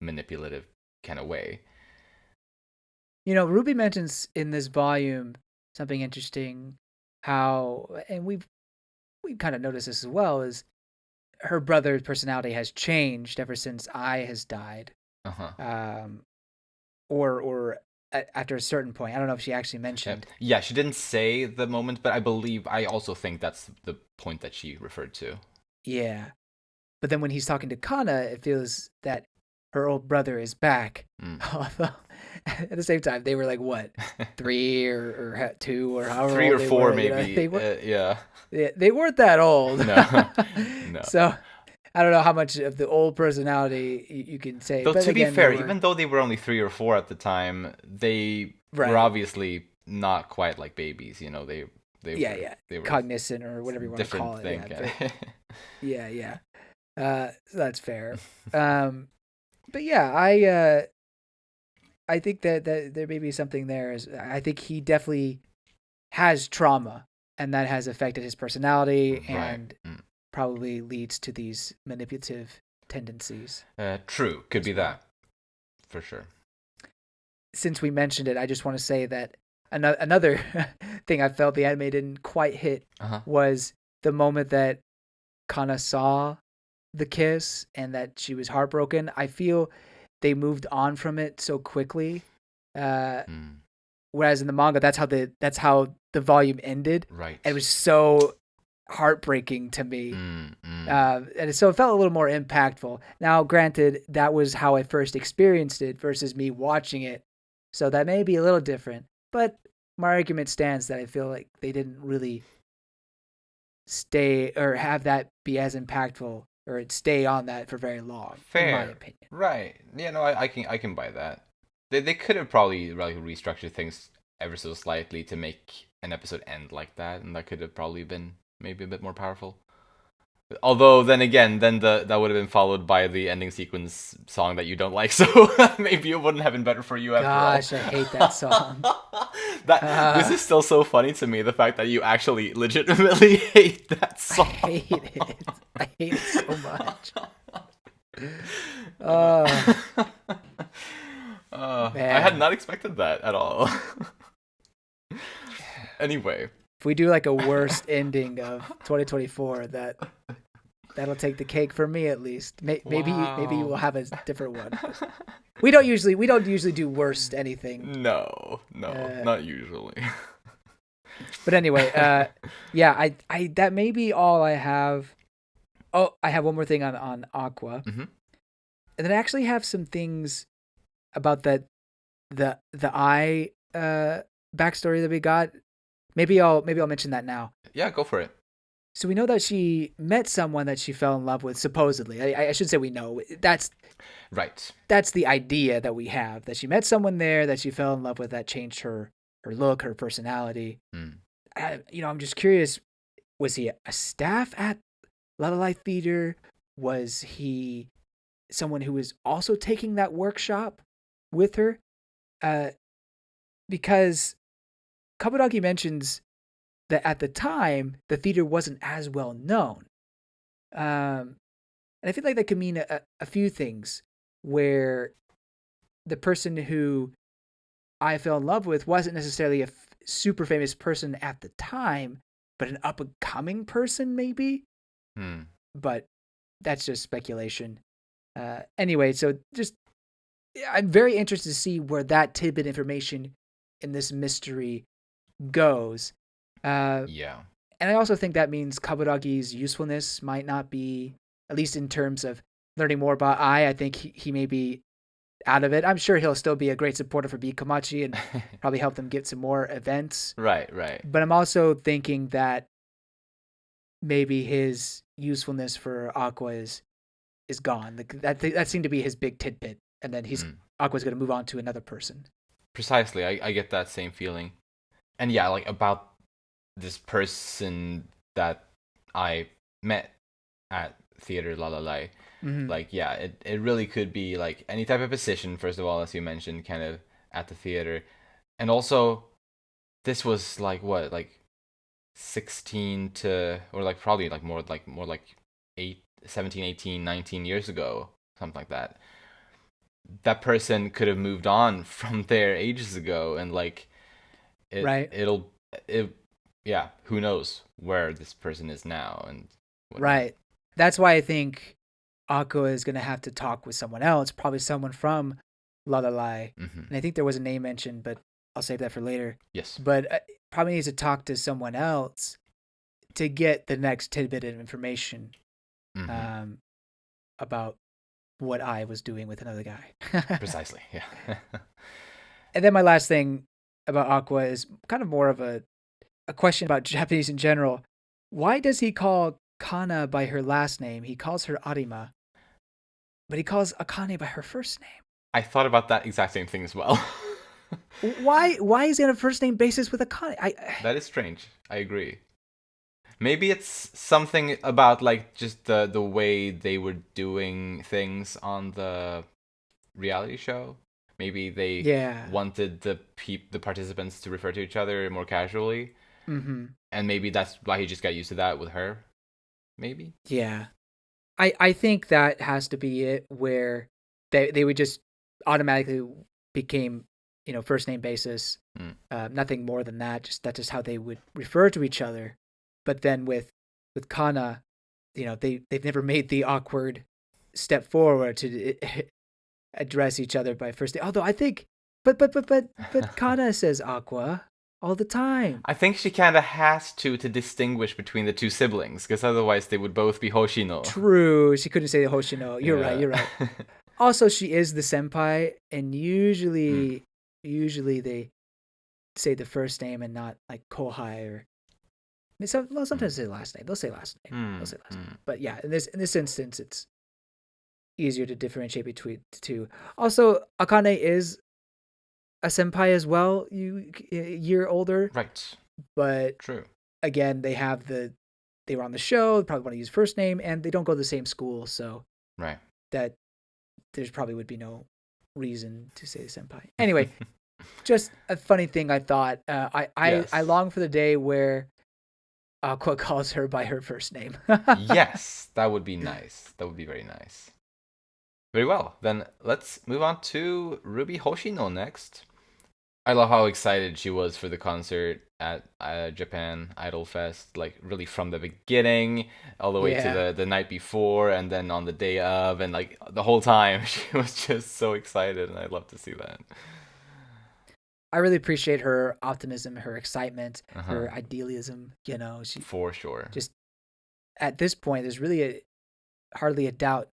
Speaker 1: manipulative kind of way.
Speaker 2: You know, Ruby mentions in this volume something interesting. How, and we've kind of noticed this as well, is her brother's personality has changed ever since I has died.
Speaker 1: Uh-huh.
Speaker 2: Um, or after a certain point. I don't know if she actually mentioned.
Speaker 1: Yeah, she didn't say the moment, but I also think that's the point that she referred to.
Speaker 2: Yeah. But then when he's talking to Kana, it feels that her old brother is back.
Speaker 1: Mm.
Speaker 2: Although at the same time, they were like what, 3 or 2 or however
Speaker 1: Three
Speaker 2: old
Speaker 1: or
Speaker 2: they
Speaker 1: four,
Speaker 2: were. You know,
Speaker 1: maybe. Yeah.
Speaker 2: they weren't that old.
Speaker 1: No, no.
Speaker 2: So I don't know how much of the old personality you can say.
Speaker 1: Though
Speaker 2: But
Speaker 1: to be
Speaker 2: again, they
Speaker 1: fair,
Speaker 2: were
Speaker 1: even though they were only 3 or 4 at the time, they were
Speaker 2: right.
Speaker 1: obviously not quite like babies. You know, they
Speaker 2: Yeah,
Speaker 1: were
Speaker 2: yeah,
Speaker 1: they were
Speaker 2: cognizant or whatever you want to
Speaker 1: different
Speaker 2: call it.
Speaker 1: thing.
Speaker 2: Yeah, yeah, yeah. So that's fair. Um, but yeah, I think that there may be something there. I think he definitely has trauma, and that has affected his personality,
Speaker 1: Right.
Speaker 2: and probably leads to these manipulative tendencies
Speaker 1: True. Could
Speaker 2: as
Speaker 1: be
Speaker 2: well.
Speaker 1: that for sure.
Speaker 2: Since we mentioned it, I just want to say that another thing I felt the anime didn't quite hit
Speaker 1: Uh huh.
Speaker 2: was the moment that Kana saw the kiss and that she was heartbroken. I feel they moved on from it so quickly. Uh,
Speaker 1: Mm.
Speaker 2: Whereas in the manga, that's how the volume ended,
Speaker 1: Right.
Speaker 2: and it was so heartbreaking to me.
Speaker 1: Mm.
Speaker 2: And so it felt a little more impactful. Now, granted, that was how I first experienced it versus me watching it, so that may be a little different. But my argument stands that I feel like they didn't really stay or have that be as impactful or stay on that for very long, in my
Speaker 1: Fair.
Speaker 2: opinion.
Speaker 1: Right. Yeah, no, I can buy that. They could have probably like restructured things ever so slightly to make an episode end like that, and that could have probably been maybe a bit more powerful. Although then again, then that would have been followed by the ending sequence song that you don't like, so maybe it wouldn't have been better for you after all.
Speaker 2: Gosh, I hate that song.
Speaker 1: That this
Speaker 2: Uh,
Speaker 1: is still so funny to me, the fact that you actually legitimately hate that
Speaker 2: I
Speaker 1: song.
Speaker 2: hate it. I hate it so much.
Speaker 1: Uh,
Speaker 2: Oh,
Speaker 1: I had
Speaker 2: man.
Speaker 1: not expected that at all. Anyway,
Speaker 2: If we do like a worst ending of 2024, that'll take the cake for me at least. Maybe
Speaker 1: wow.
Speaker 2: we'll have a different one. We don't usually do worst anything.
Speaker 1: No, no,
Speaker 2: Uh,
Speaker 1: not usually.
Speaker 2: but anyway, yeah, I that may be all I have. Oh, I have one more thing on Aqua,
Speaker 1: Hmm.
Speaker 2: and then I actually have some things about the eye backstory that we got. Maybe I'll mention that now.
Speaker 1: Yeah, go for it.
Speaker 2: So we know that she met someone that she fell in love with. Supposedly, I should say we know.
Speaker 1: Right.
Speaker 2: That's the idea that we have, that she met someone there that she fell in love with, that changed her look, her personality.
Speaker 1: Mm.
Speaker 2: I'm just curious. Was he a staff at Light Theater? Was he someone who was also taking that workshop with her? Uh, because Kabadaki mentions that at the time the theater wasn't as well known. And I feel like that could mean a few things, where the person who I fell in love with wasn't necessarily super famous person at the time, but an up and coming person maybe. But that's just speculation. Anyway, so just I'm very interested to see where that tidbit information in this mystery goes.
Speaker 1: Yeah.
Speaker 2: And I also think that means Kaburagi's usefulness might not be, at least in terms of learning more about I think he may be out of it. I'm sure he'll still be a great supporter for B Komachi and probably help them get some more events.
Speaker 1: Right.
Speaker 2: But I'm also thinking that maybe his usefulness for Aqua is gone. That seemed to be his big tidbit. And then Aqua's going to move on to another person.
Speaker 1: Precisely. I get that same feeling. And yeah, like about this person that I met at Theater La La La. Like, yeah, it really could be like any type of position, first of all, as you mentioned, kind of at the theater. And also, this was like what, like 16 to, or like probably like more like 17, 18, 19 years ago, something like that. That person could have moved on from there ages ago, and like yeah, who knows where this person is now and whatnot.
Speaker 2: Right. That's why I think Aqua is going to have to talk with someone else, probably someone from La La La. And I think there was a name mentioned, but I'll save that for later.
Speaker 1: Yes.
Speaker 2: But probably needs to talk to someone else to get the next tidbit of information about what I was doing with another guy.
Speaker 1: Precisely, yeah.
Speaker 2: And then my last thing about Aqua is kind of more of a question about Japanese in general. Why does he call Kana by her last name? He calls her Arima, but he calls Akane by her first name.
Speaker 1: I thought about that exact same thing as well.
Speaker 2: Why is he on a first name basis with Akane?
Speaker 1: That is strange. I agree. Maybe it's something about like just the way they were doing things on the reality show. Maybe they wanted the participants to refer to each other more casually. And maybe that's why he just got used to that with her. Maybe.
Speaker 2: Yeah. I think that has to be it, where they would just automatically became, first name basis. Nothing more than that. That's just how they would refer to each other. But then with Kana, they've never made the awkward step forward to address each other by first name. Although I think, but Kana says Aqua all the time.
Speaker 1: I think she kind of has to distinguish between the two siblings, because otherwise they would both be Hoshino.
Speaker 2: True, she couldn't say Hoshino. You're right. Also, she is the senpai, and usually they say the first name and not like Kohai or. Sometimes they say last name. They'll say last name. But yeah, in this instance, it's easier to differentiate between the two. Also, Akane is a senpai as well, a year older.
Speaker 1: Right.
Speaker 2: But
Speaker 1: true.
Speaker 2: Again, they were on the show. They probably want to use first name, and they don't go to the same school, so
Speaker 1: right.
Speaker 2: That there's probably would be no reason to say senpai. Anyway, just a funny thing I thought. I long for the day where Aqua calls her by her first name.
Speaker 1: Yes, that would be nice. That would be very nice. Very well. Then let's move on to Ruby Hoshino next. I love how excited she was for the concert at Japan Idol Fest, like really from the beginning all the way to the night before, and then on the day of, and like the whole time she was just so excited, and I love to see that.
Speaker 2: I really appreciate her optimism, her excitement, her idealism. She
Speaker 1: for sure.
Speaker 2: Just at this point, there's really hardly a doubt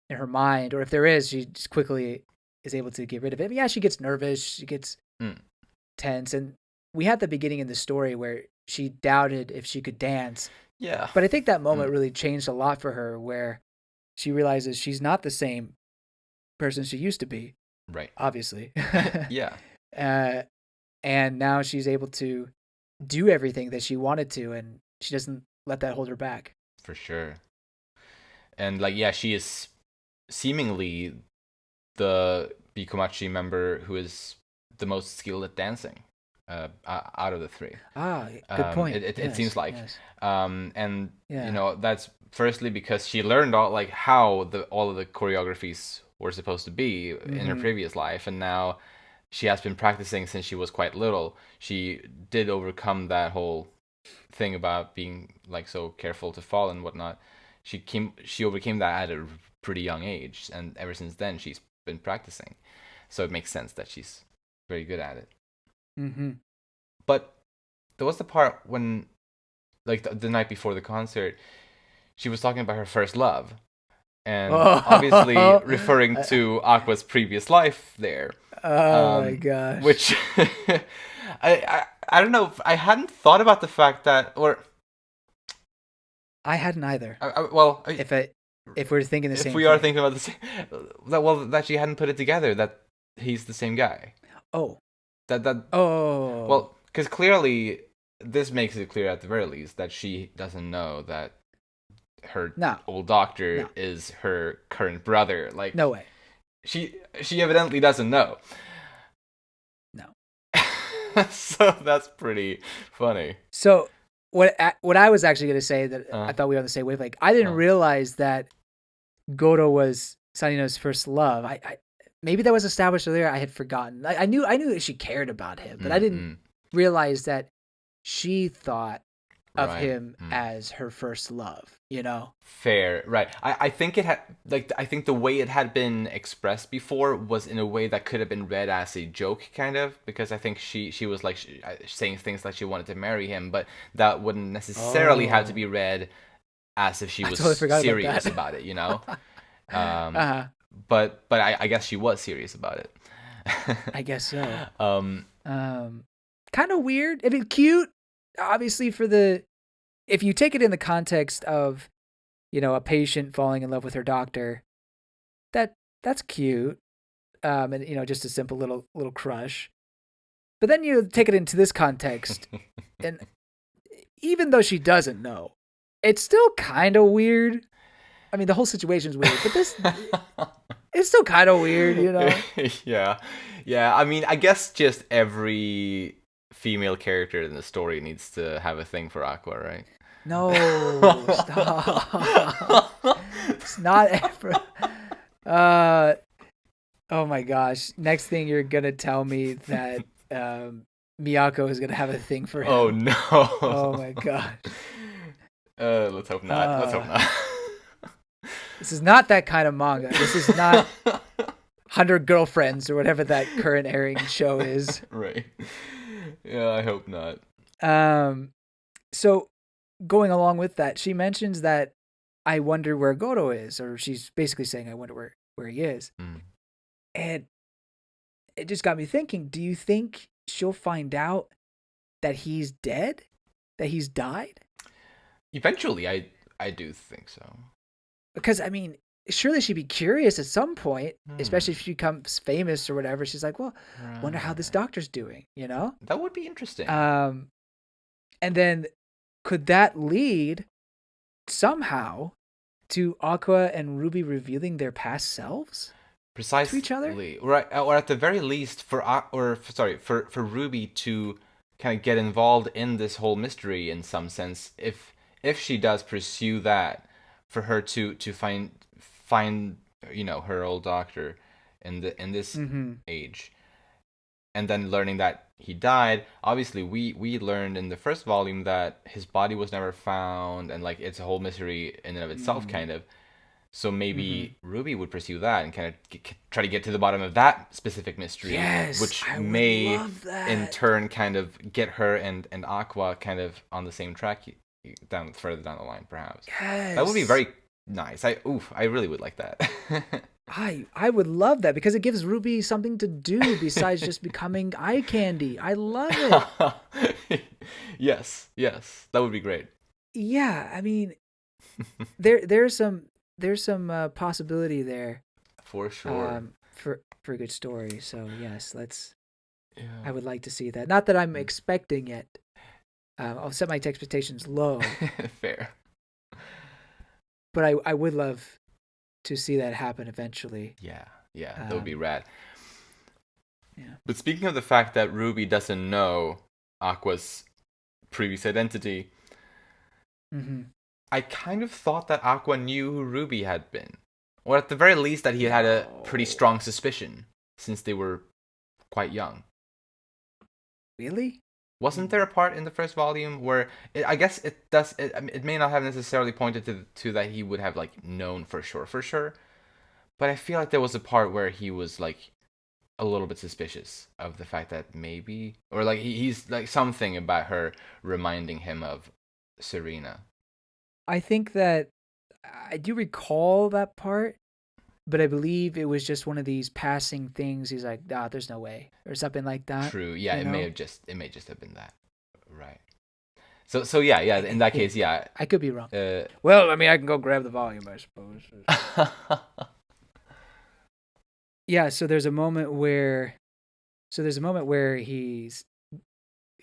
Speaker 2: in her mind, or if there is, she just quickly is able to get rid of it. Yeah, she gets nervous, she gets tense, and we had the beginning in the story where she doubted if she could dance.
Speaker 1: Yeah.
Speaker 2: But I think that moment really changed a lot for her, where she realizes she's not the same person she used to be.
Speaker 1: Right.
Speaker 2: Obviously.
Speaker 1: Yeah.
Speaker 2: And now she's able to do everything that she wanted to, and she doesn't let that hold her back.
Speaker 1: For sure. And like, yeah, she is seemingly the Bikomachi member who is the most skilled at dancing out of the three.
Speaker 2: Good point.
Speaker 1: It seems like. Yes. And that's firstly because she learned how all of the choreographies were supposed to be in her previous life, and now she has been practicing since she was quite little. She did overcome that whole thing about being like so careful to fall and whatnot. She overcame that at a pretty young age, and ever since then she's been practicing. So it makes sense that she's very good at it.
Speaker 2: Mm-hmm.
Speaker 1: But there was the part when, like the night before the concert, she was talking about her first love, and obviously referring to Aqua's previous life there.
Speaker 2: Oh my gosh.
Speaker 1: Which I don't know. I hadn't thought about the fact that, or
Speaker 2: I hadn't either. If we're thinking the same,
Speaker 1: if we are thinking about the same, that she hadn't put it together that he's the same guy.
Speaker 2: Oh,
Speaker 1: oh. Well, because clearly this makes it clear at the very least that she doesn't know that her old doctor is her current brother. Like,
Speaker 2: no way.
Speaker 1: She evidently doesn't know.
Speaker 2: No.
Speaker 1: So that's pretty funny.
Speaker 2: So what I was actually going to say that I thought we were on the same wavelength. I didn't realize that Goto was Sanino's first love. I maybe that was established earlier. I had forgotten. I knew that she cared about him, but I didn't realize that she thought of him as her first love, you know?
Speaker 1: Fair, right. I think it had, like, I think the way it had been expressed before was in a way that could have been read as a joke, kind of, because I think she was, like, saying things like she wanted to marry him, but that wouldn't necessarily have to be read as if she was totally serious about it, you know? But I guess she was serious about it.
Speaker 2: I guess so. Kind of weird. I mean, cute. Obviously, if you take it in the context of, you know, a patient falling in love with her doctor, that's cute, and you know, just a simple little crush. But then you take it into this context, and even though she doesn't know, it's still kind of weird. I mean, the whole situation's weird, but this it's still kind of weird, you know?
Speaker 1: Yeah. I mean, I guess just every female character in the story needs to have a thing for Aqua, right?
Speaker 2: No, stop. It's not ever. Oh my gosh. Next thing you're going to tell me that Miyako is going to have a thing for him.
Speaker 1: Oh no.
Speaker 2: Oh my gosh.
Speaker 1: Let's hope not.
Speaker 2: This is not that kind of manga. This is not 100 Girlfriends or whatever that current airing show is.
Speaker 1: Right. Yeah, I hope not.
Speaker 2: So going along with that, she mentions that I wonder where Goto is, or she's basically saying I wonder where he is. And it just got me thinking, do you think she'll find out that he's dead? That he's died?
Speaker 1: Eventually, I do think so.
Speaker 2: Because, I mean, surely she'd be curious at some point, especially if she becomes famous or whatever. She's like, well, wonder how this doctor's doing, you know?
Speaker 1: That would be interesting.
Speaker 2: And then could that lead somehow to Aqua and Ruby revealing their past selves?
Speaker 1: Precisely.
Speaker 2: To each other?
Speaker 1: Right, or at the very least for Ruby to kind of get involved in this whole mystery in some sense, if she does pursue that, for her to find you know, her old doctor in this age, and then learning that he died. Obviously, we learned in the first volume that his body was never found, and like it's a whole mystery in and of itself, kind of. So maybe Ruby would pursue that and kind of try to get to the bottom of that specific mystery, which may in turn kind of get her and Aqua kind of on the same track further down the line, perhaps.
Speaker 2: Yes.
Speaker 1: That would be very nice. I really would like that.
Speaker 2: I would love that because it gives Ruby something to do besides just becoming eye candy. I love
Speaker 1: it. Yes, that would be great.
Speaker 2: Yeah, I mean, there's some possibility there
Speaker 1: for sure
Speaker 2: for a good story. So yes, I would like to see that. Not that I'm expecting it. I'll set my expectations low.
Speaker 1: Fair.
Speaker 2: But I would love to see that happen eventually.
Speaker 1: Yeah, that would be rad.
Speaker 2: Yeah.
Speaker 1: But speaking of the fact that Ruby doesn't know Aqua's previous identity, I kind of thought that Aqua knew who Ruby had been. Or at the very least that he had a pretty strong suspicion, since they were quite young.
Speaker 2: Really?
Speaker 1: Wasn't there a part in the first volume where I guess it does? It may not have necessarily pointed to that he would have like known for sure. But I feel like there was a part where he was like a little bit suspicious of the fact that maybe, or like he's like something about her reminding him of Serena.
Speaker 2: I think that I do recall that part, but I believe it was just one of these passing things. He's like, "Ah, there's no way," or something like that.
Speaker 1: True. Yeah,
Speaker 2: You know?
Speaker 1: it may just have been that. Right. So yeah, yeah. In that case, yeah.
Speaker 2: I could be wrong.
Speaker 1: Uh,
Speaker 2: Well, I mean, I can go grab the volume, I suppose. Yeah. There's a moment where he's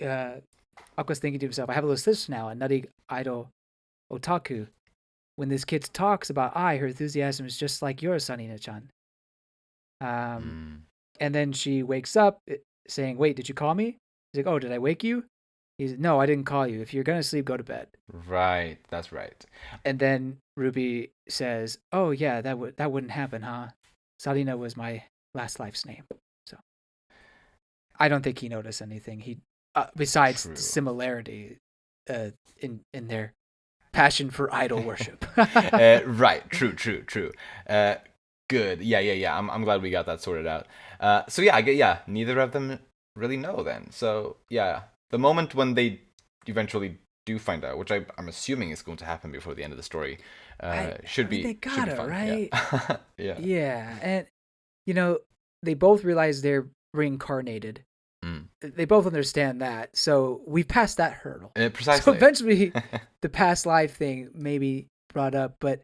Speaker 2: Aqua's thinking to himself, "I have a little sister now, a nutty idol otaku. When this kid talks about her enthusiasm is just like yours, Sanina-chan."
Speaker 1: mm,
Speaker 2: And then she wakes up saying, "Wait, did you call me?" He's like, "Oh, did I wake you?" He's, "No, I didn't call you. If you're gonna sleep, go to bed."
Speaker 1: right. That's right.
Speaker 2: And then Ruby says, "Oh yeah, that wouldn't happen, huh? Sarina was my last life's name." So I don't think he noticed anything. He besides
Speaker 1: True.
Speaker 2: the similarity in their passion for idol worship.
Speaker 1: Right. True. Good. Yeah. I'm glad we got that sorted out. So yeah, neither of them really know then. So yeah, the moment when they eventually do find out, which I'm assuming is going to happen before the end of the story, should be
Speaker 2: they got it
Speaker 1: fun.
Speaker 2: right.
Speaker 1: Yeah.
Speaker 2: Yeah, and they both realize they're reincarnated.
Speaker 1: Mm.
Speaker 2: They both understand that, so we passed that hurdle.
Speaker 1: Precisely.
Speaker 2: So eventually, the past life thing may be brought up, but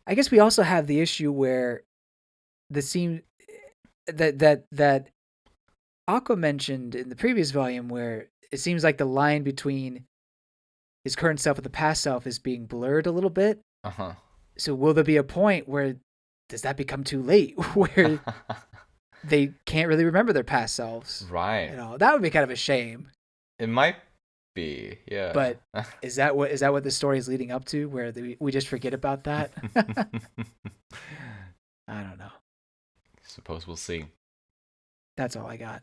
Speaker 2: I guess we also have the issue where the scene that Aqua mentioned in the previous volume, where it seems like the line between his current self and the past self is being blurred a little bit.
Speaker 1: Uh-huh.
Speaker 2: So will there be a point where does that become too late, where they can't really remember their past selves?
Speaker 1: Right.
Speaker 2: That would be kind of a shame.
Speaker 1: It might be, yeah.
Speaker 2: But is that what the story is leading up to, where we just forget about that? I don't know.
Speaker 1: Suppose we'll see.
Speaker 2: That's all I got.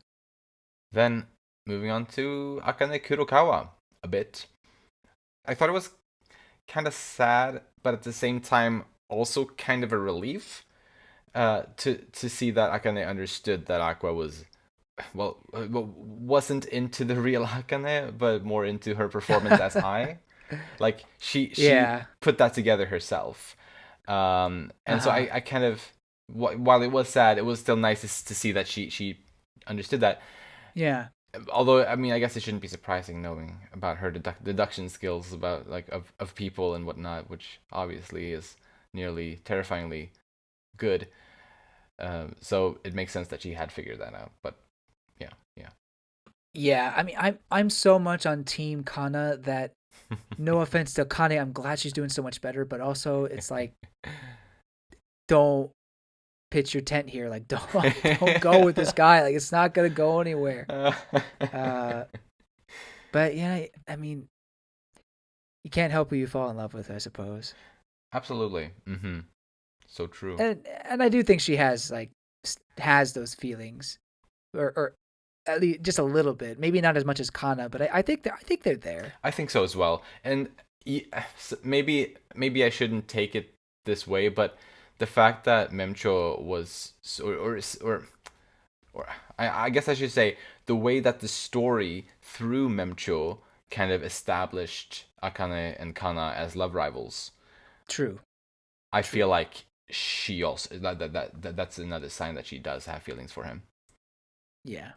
Speaker 1: Then, moving on to Akane Kurokawa a bit. I thought it was kind of sad, but at the same time, also kind of a relief to see that Akane understood that Aqua was, wasn't into the real Akane, but more into her performance as Ai. Like, she put that together herself. So I kind of, while it was sad, it was still nice to see that she understood that.
Speaker 2: Yeah.
Speaker 1: Although, I mean, I guess it shouldn't be surprising knowing about her deduction skills about like of people and whatnot, which obviously is nearly terrifyingly good. So it makes sense that she had figured that out. But yeah.
Speaker 2: Yeah, I mean, I'm so much on Team Kana that, no offense to Kane, I'm glad she's doing so much better, but also it's like, don't pitch your tent here. Like, don't go with this guy. Like, it's not gonna go anywhere. But yeah, I mean, you can't help who you fall in love with, I suppose.
Speaker 1: Absolutely. Mm-hmm. So true.
Speaker 2: And I do think she has those feelings, or at least just a little bit. Maybe not as much as Kana, but I think they're there.
Speaker 1: I think so as well. And maybe I shouldn't take it this way, but the fact that Mem-cho was, or I guess I should say, the way that the story through Mem-cho kind of established Akane and Kana as love rivals.
Speaker 2: True.
Speaker 1: I feel like she also that's another sign that she does have feelings for him.
Speaker 2: Yeah.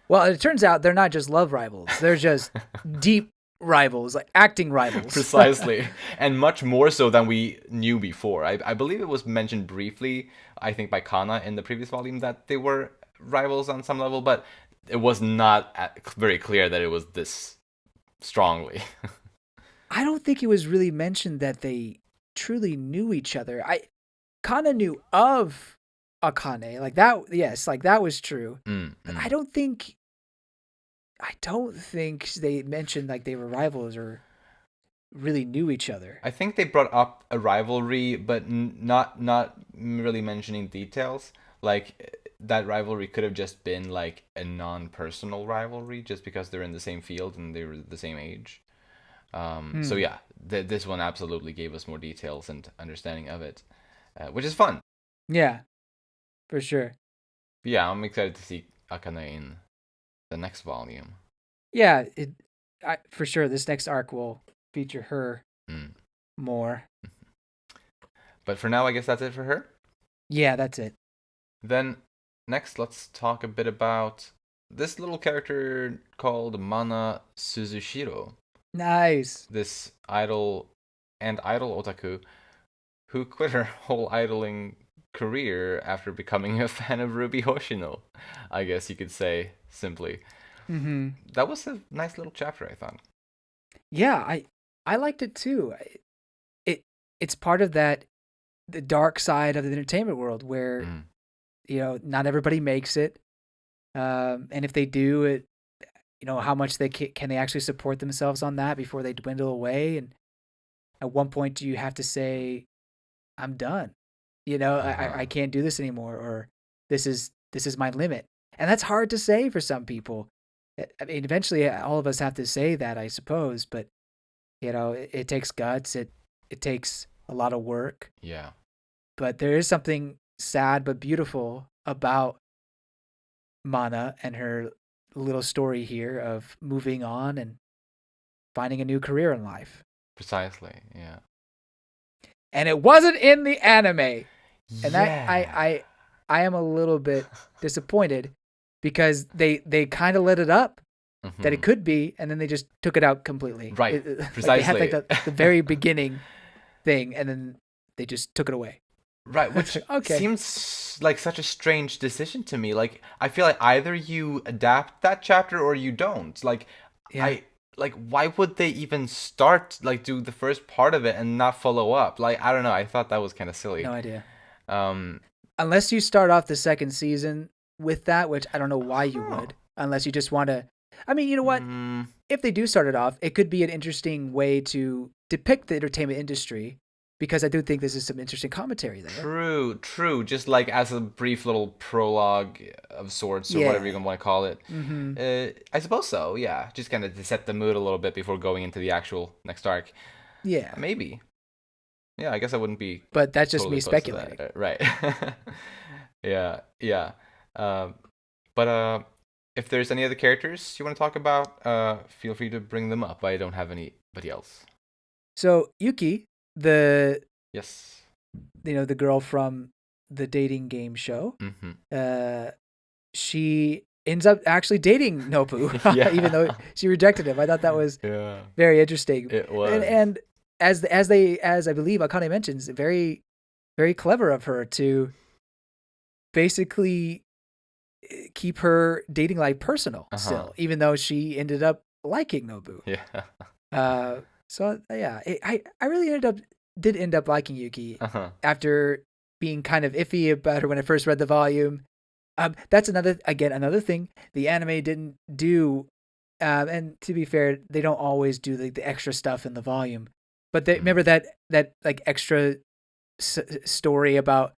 Speaker 2: Well, it turns out they're not just love rivals; they're just deep rivals, like acting rivals.
Speaker 1: Precisely. And much more so than we knew before. I believe it was mentioned briefly, I think, by Kana in the previous volume that they were rivals on some level, but it was not very clear that it was this strongly.
Speaker 2: I don't think it was really mentioned that they truly knew each other. Kana knew of Akane, like that. Yes, like that was true. But I don't think they mentioned like they were rivals or really knew each other.
Speaker 1: I think they brought up a rivalry, but not really mentioning details. Like that rivalry could have just been like a non-personal rivalry, just because they're in the same field and they were the same age. So yeah, this one absolutely gave us more details and understanding of it, which is fun.
Speaker 2: Yeah, for sure.
Speaker 1: But yeah, I'm excited to see Akane in the next volume.
Speaker 2: Yeah, for sure. This next arc will feature her more.
Speaker 1: But for now, I guess that's it for her.
Speaker 2: Yeah, that's it.
Speaker 1: Then next, let's talk a bit about this little character called Mana Suzushiro.
Speaker 2: Nice.
Speaker 1: This idol otaku who quit her whole idling career after becoming a fan of Ruby Hoshino, I guess you could say simply. That was a nice little chapter, I thought.
Speaker 2: Yeah, I liked it too. It's part of the dark side of the entertainment world where not everybody makes it, and if they do, how much can they actually support themselves on that before they dwindle away, and at one point do you have to say, I'm done, I can't do this anymore, or this is my limit. And that's hard to say for some people. I mean, eventually all of us have to say that, I suppose, but it takes guts, it takes a lot of work.
Speaker 1: Yeah.
Speaker 2: But there is something sad but beautiful about Mana and her little story here of moving on and finding a new career in life.
Speaker 1: Precisely, yeah.
Speaker 2: And it wasn't in the anime. And
Speaker 1: yeah.
Speaker 2: I am a little bit disappointed because they kind of lit it up that it could be, and then they just took it out completely.
Speaker 1: Right, precisely.
Speaker 2: Like they had like the very beginning thing, and then they just took it away.
Speaker 1: Right, which seems like such a strange decision to me. Like, I feel like either you adapt that chapter or you don't. Like, why would they even start, like, do the first part of it and not follow up? Like, I don't know. I thought that was kind of silly.
Speaker 2: No idea. Unless you start off the second season with that, which I don't know why you would. Unless you just want to. I mean, you know what? If they do start it off, it could be an interesting way to depict the entertainment industry, because I do think this is some interesting commentary there.
Speaker 1: True. Just like as a brief little prologue of sorts, or whatever you want to call it. I suppose so, yeah. Just kind of to set the mood a little bit before going into the actual next arc.
Speaker 2: Yeah.
Speaker 1: Maybe. Yeah, I guess I wouldn't be.
Speaker 2: But that's just me speculating.
Speaker 1: Right. Yeah. But if there's any other characters you want to talk about, feel free to bring them up. I don't have anybody else.
Speaker 2: So Yuki,
Speaker 1: yes,
Speaker 2: the girl from the dating game show, she ends up actually dating Nobu, even though she rejected him. I thought that was very interesting.
Speaker 1: It was,
Speaker 2: and as I believe Akane mentions, very, very clever of her to basically keep her dating life personal still, even though she ended up liking Nobu.
Speaker 1: Yeah.
Speaker 2: So yeah, I really did end up liking Yuki after being kind of iffy about her when I first read the volume. That's another thing the anime didn't do, and to be fair, they don't always do the extra stuff in the volume. But remember that like extra story about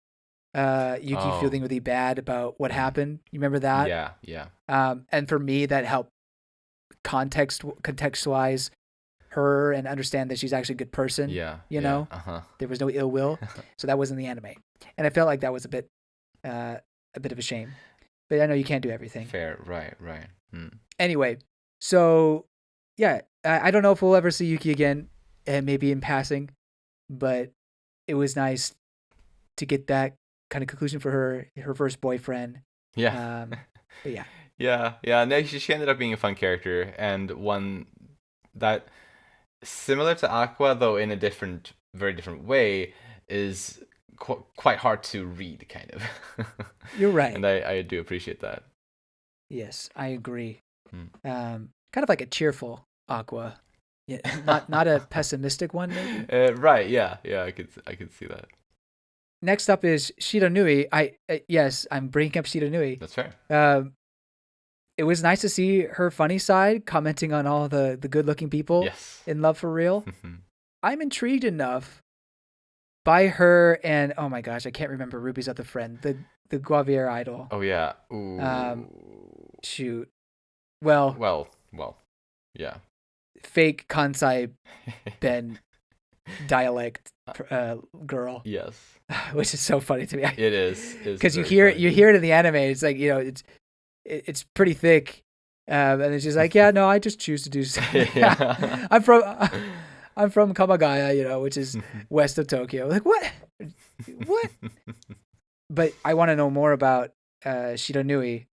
Speaker 2: Yuki feeling really bad about what happened. You remember that?
Speaker 1: Yeah.
Speaker 2: And for me, that helped contextualize her and understand that she's actually a good person. There was no ill will. So that was in the anime, and I felt like that was a bit of a shame. But I know you can't do everything.
Speaker 1: Fair, right.
Speaker 2: Anyway, so yeah, I don't know if we'll ever see Yuki again, maybe in passing, but it was nice to get that kind of conclusion for her first boyfriend.
Speaker 1: Yeah.
Speaker 2: But yeah.
Speaker 1: Yeah. No, she ended up being a fun character, and one that, similar to Aqua, though in a very different way, is quite hard to read, kind of.
Speaker 2: You're right.
Speaker 1: And I do appreciate that.
Speaker 2: Yes, I agree. Kind of like a cheerful Aqua. Yeah, not a pessimistic one, maybe?
Speaker 1: Right, yeah. I could see that.
Speaker 2: Next up is Shiranui. Yes, I'm bringing up Shiranui.
Speaker 1: That's fair.
Speaker 2: It was nice to see her funny side, commenting on all the good-looking people in love for real. I'm intrigued enough by her and, oh my gosh, I can't remember Ruby's other friend. the Guavier idol.
Speaker 1: Oh yeah. Ooh.
Speaker 2: Shoot. Well,
Speaker 1: yeah.
Speaker 2: fake Kansai Ben dialect girl.
Speaker 1: Yes.
Speaker 2: Which is so funny to me.
Speaker 1: It is.
Speaker 2: Because you hear it in the anime. It's like, it's pretty thick. And it's just like, yeah, no, I just choose to do something.
Speaker 1: Yeah.
Speaker 2: I'm from Kamagaya, which is west of Tokyo. Like, what? But I want to know more about Shiranui,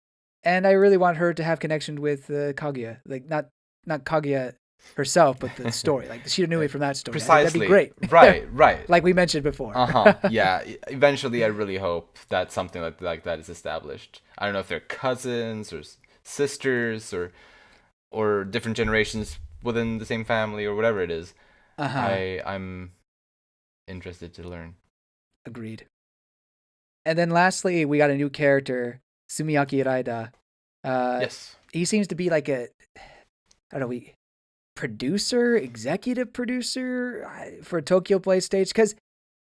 Speaker 2: and I really want her to have connection with Kaguya. Like, not Kaguya herself, but the story, like the Shiranui from that story.
Speaker 1: Precisely.
Speaker 2: That'd be great.
Speaker 1: Right.
Speaker 2: Like we mentioned before.
Speaker 1: Yeah. Eventually, I really hope that something like that is established. I don't know if they're cousins or sisters or different generations within the same family or whatever it is. I'm interested to learn.
Speaker 2: Agreed. And then lastly, we got a new character, Sumiaki Raida.
Speaker 1: Yes.
Speaker 2: He seems to be like I don't know, executive producer for Tokyo Play Stage, because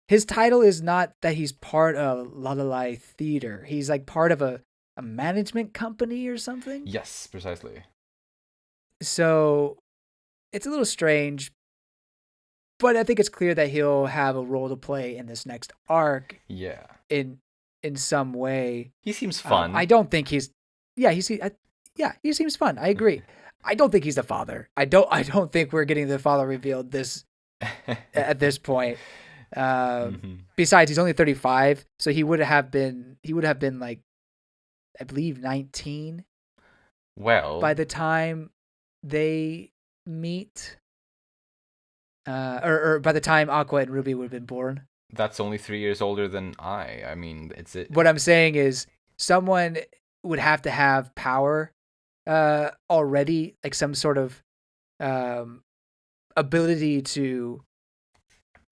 Speaker 2: his title is not that he's part of Lalai Theater. He's like part of a management company or something.
Speaker 1: Yes, precisely.
Speaker 2: So it's a little strange, but I think it's clear that he'll have a role to play in this next arc.
Speaker 1: Yeah.
Speaker 2: In some way.
Speaker 1: He seems fun.
Speaker 2: I don't think he seems fun. I agree. I don't think he's the father. I don't think we're getting the father revealed at this point. Besides, he's only 35, so he would have been like, I believe 19.
Speaker 1: Well,
Speaker 2: by the time they meet, or by the time Aqua and Ruby would have been born.
Speaker 1: That's only 3 years older than I. I mean, it's it.
Speaker 2: What I'm saying is, someone would have to have power already, like some sort of ability to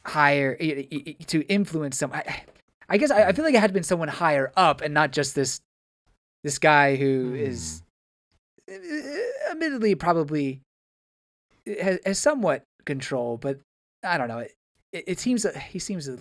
Speaker 2: hire, to influence some. I guess I feel like it had been someone higher up and not just this guy who is admittedly probably has somewhat control, but I don't know. It seems that he seems to.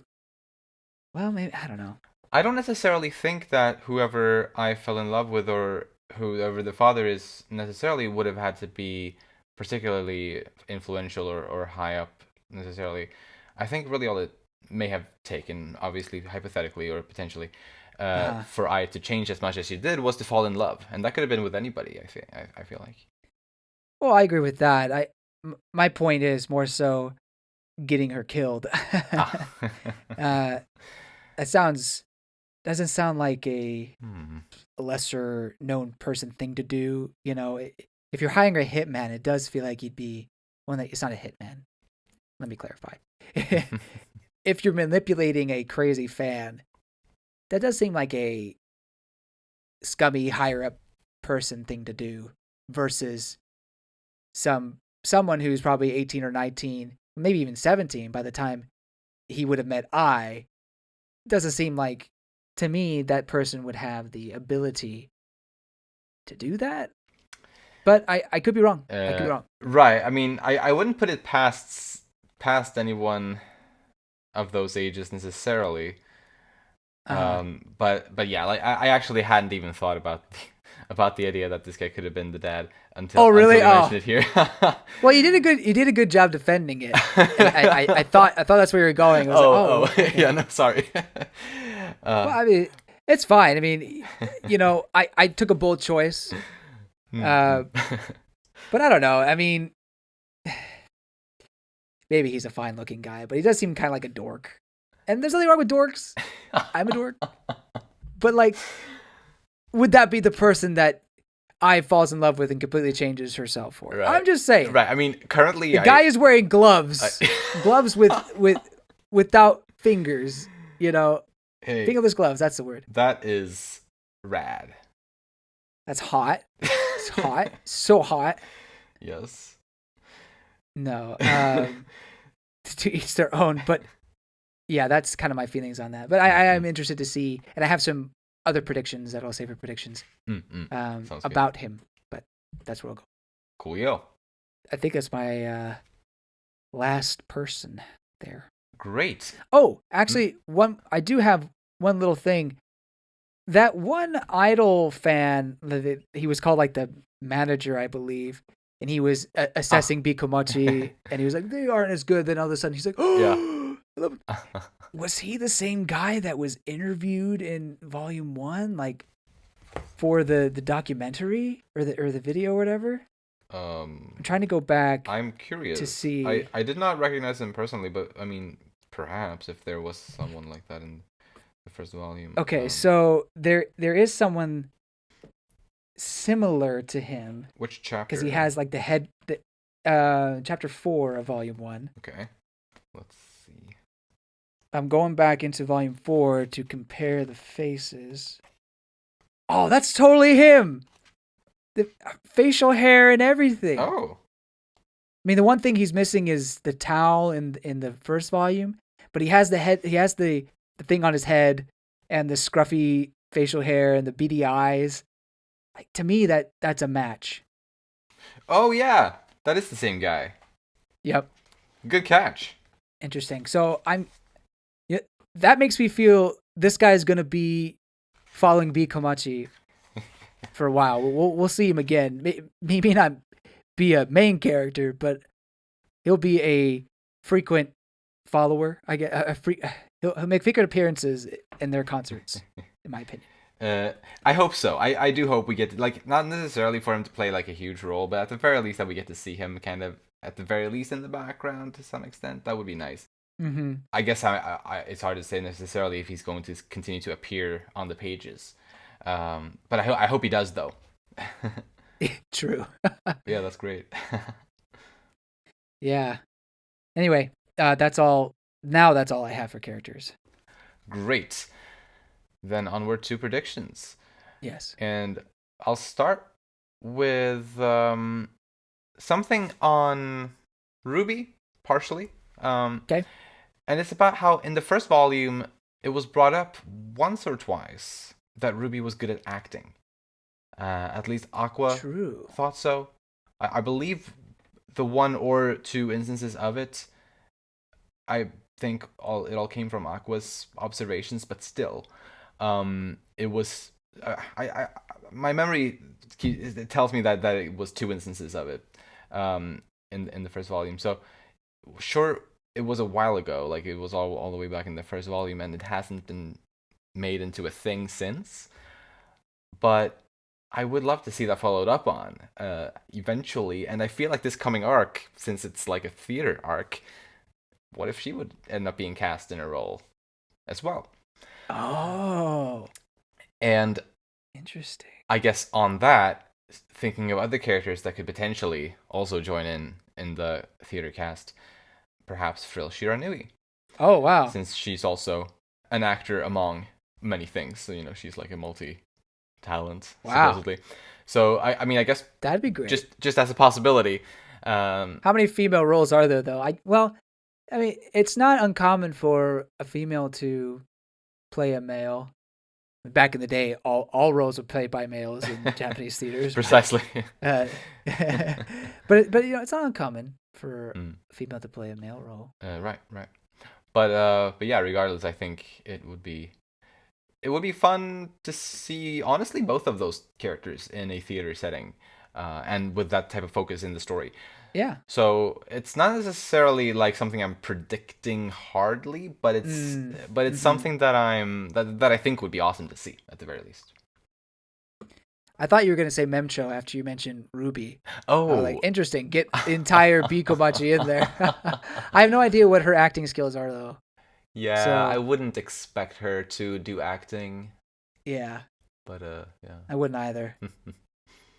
Speaker 2: Well, maybe, I don't know.
Speaker 1: I don't necessarily think that whoever I fell in love with or whoever the father is necessarily would have had to be particularly influential or high up necessarily. I think really all it may have taken, obviously, hypothetically or potentially, for I to change as much as she did was to fall in love. And that could have been with anybody, I feel like.
Speaker 2: Well, I agree with that. My point is more so getting her killed. Doesn't sound like a lesser known person thing to do. If you're hiring a hitman, it does feel like you'd be one that it's not a hitman. Let me clarify. If you're manipulating a crazy fan, that does seem like a scummy higher up person thing to do versus someone who's probably 18 or 19, maybe even 17 by the time he would have met I. Doesn't seem like, to me, that person would have the ability to do that. But I could be wrong. I could be wrong.
Speaker 1: Right. I mean, I wouldn't put it past anyone of those ages necessarily. But yeah, like I actually hadn't even thought about the idea that this guy could have been the dad until you mentioned it here.
Speaker 2: Well, you did a good job defending it. I thought that's where you were going. I was
Speaker 1: okay. Yeah, no, sorry.
Speaker 2: Well, I mean, it's fine. I mean, I took a bold choice. But I don't know. I mean, maybe he's a fine-looking guy, but he does seem kind of like a dork. And there's nothing wrong with dorks. I'm a dork. But, like, would that be the person that I falls in love with and completely changes herself for? Right. I'm just saying.
Speaker 1: Right. I mean, currently...
Speaker 2: The guy is wearing gloves. Gloves without fingers, Hey, fingerless gloves, that's the word.
Speaker 1: That is rad.
Speaker 2: That's hot. It's hot. So hot.
Speaker 1: Yes.
Speaker 2: No. To each their own. But yeah, that's kind of my feelings on that. But I am interested to see, and I have some other predictions that I'll save for predictions about him. But that's where I'll go.
Speaker 1: Coolio.
Speaker 2: I think that's my last person there.
Speaker 1: Great.
Speaker 2: Oh, actually, I do have one little thing. that one idol fan, he was called like the manager, I believe, and he was
Speaker 1: Ah,
Speaker 2: assessing Bikomachi, and he was like, they aren't as good. Then all of a sudden, he's like,
Speaker 1: yeah.
Speaker 2: oh, was he the same guy that was interviewed in Volume 1, like for the documentary or the video or whatever? I'm trying to go back
Speaker 1: I'm
Speaker 2: to
Speaker 1: curious.
Speaker 2: see.
Speaker 1: I did not recognize him personally, but I mean, perhaps if there was someone like that in the first volume.
Speaker 2: Okay, so there is someone similar to him
Speaker 1: Which
Speaker 2: because
Speaker 1: chapter?
Speaker 2: he has like the head. Chapter 4 of Volume 1.
Speaker 1: Okay, let's see.
Speaker 2: I'm going back into Volume 4 to compare the faces. Oh, that's totally him. The facial hair and everything.
Speaker 1: Oh,
Speaker 2: I mean, the one thing he's missing is the towel in the first volume, but he has the head. He has the thing on his head and the scruffy facial hair and the beady eyes. Like, to me, that's a match.
Speaker 1: oh yeah, that is the same guy.
Speaker 2: Yep,
Speaker 1: Good catch.
Speaker 2: interesting. So yeah, that makes me feel this guy's gonna be following B Komachi for a while. We'll see him again. Maybe not be a main character, but he'll be a frequent follower. I get he'll make frequent appearances in their concerts, in my opinion.
Speaker 1: I hope so. I do hope we get to, like, not necessarily for him to play like a huge role, but at the very least that we get to see him kind of at the very least in the background to some extent. That would be nice.
Speaker 2: Mm-hmm.
Speaker 1: I guess it's hard to say necessarily if he's going to continue to appear on the pages, but I hope he does though.
Speaker 2: True.
Speaker 1: Yeah, that's great.
Speaker 2: Yeah. Anyway, that's all. Now that's all I have for characters.
Speaker 1: Great. Then onward to predictions.
Speaker 2: Yes.
Speaker 1: And I'll start with something on Ruby, partially.
Speaker 2: Okay.
Speaker 1: And it's about how in the first volume, it was brought up once or twice that Ruby was good at acting. At least Aqua
Speaker 2: True.
Speaker 1: thought so. I believe the one or two instances of it, I think it all came from Aqua's observations, but still, it was. I my memory it tells me that it was two instances of it, in the first volume. So sure, it was a while ago. Like it was all the way back in the first volume, and it hasn't been made into a thing since. But I would love to see that followed up on eventually. And I feel like this coming arc, since it's like a theater arc, what if she would end up being cast in a role as well?
Speaker 2: Oh,
Speaker 1: And
Speaker 2: interesting.
Speaker 1: I guess on that, thinking of other characters that could potentially also join in the theater cast, perhaps Frill Shiranui,
Speaker 2: Oh, wow.
Speaker 1: since she's also an actor among many things. So she's like a multi-talent
Speaker 2: Wow.
Speaker 1: supposedly. So I mean I guess
Speaker 2: That'd be great.
Speaker 1: just as a possibility.
Speaker 2: How many female roles are there, though? I mean, it's not uncommon for a female to play a male. Back in the day, all roles were played by males in Japanese theaters.
Speaker 1: Precisely.
Speaker 2: But, but it's not uncommon for
Speaker 1: Mm.
Speaker 2: a female to play a male role.
Speaker 1: Right. But yeah, regardless, I think it would be fun to see honestly both of those characters in a theater setting, and with that type of focus in the story.
Speaker 2: Yeah.
Speaker 1: So it's not necessarily like something I'm predicting hardly, but it's
Speaker 2: Mm-hmm.
Speaker 1: something that I think would be awesome to see at the very least.
Speaker 2: I thought you were gonna say Mem-cho after you mentioned Ruby.
Speaker 1: Oh,
Speaker 2: Like interesting. Get the entire Bikomachi in there. I have no idea what her acting skills are though.
Speaker 1: yeah,
Speaker 2: So
Speaker 1: I wouldn't expect her to do acting,
Speaker 2: yeah,
Speaker 1: but yeah.
Speaker 2: I wouldn't either.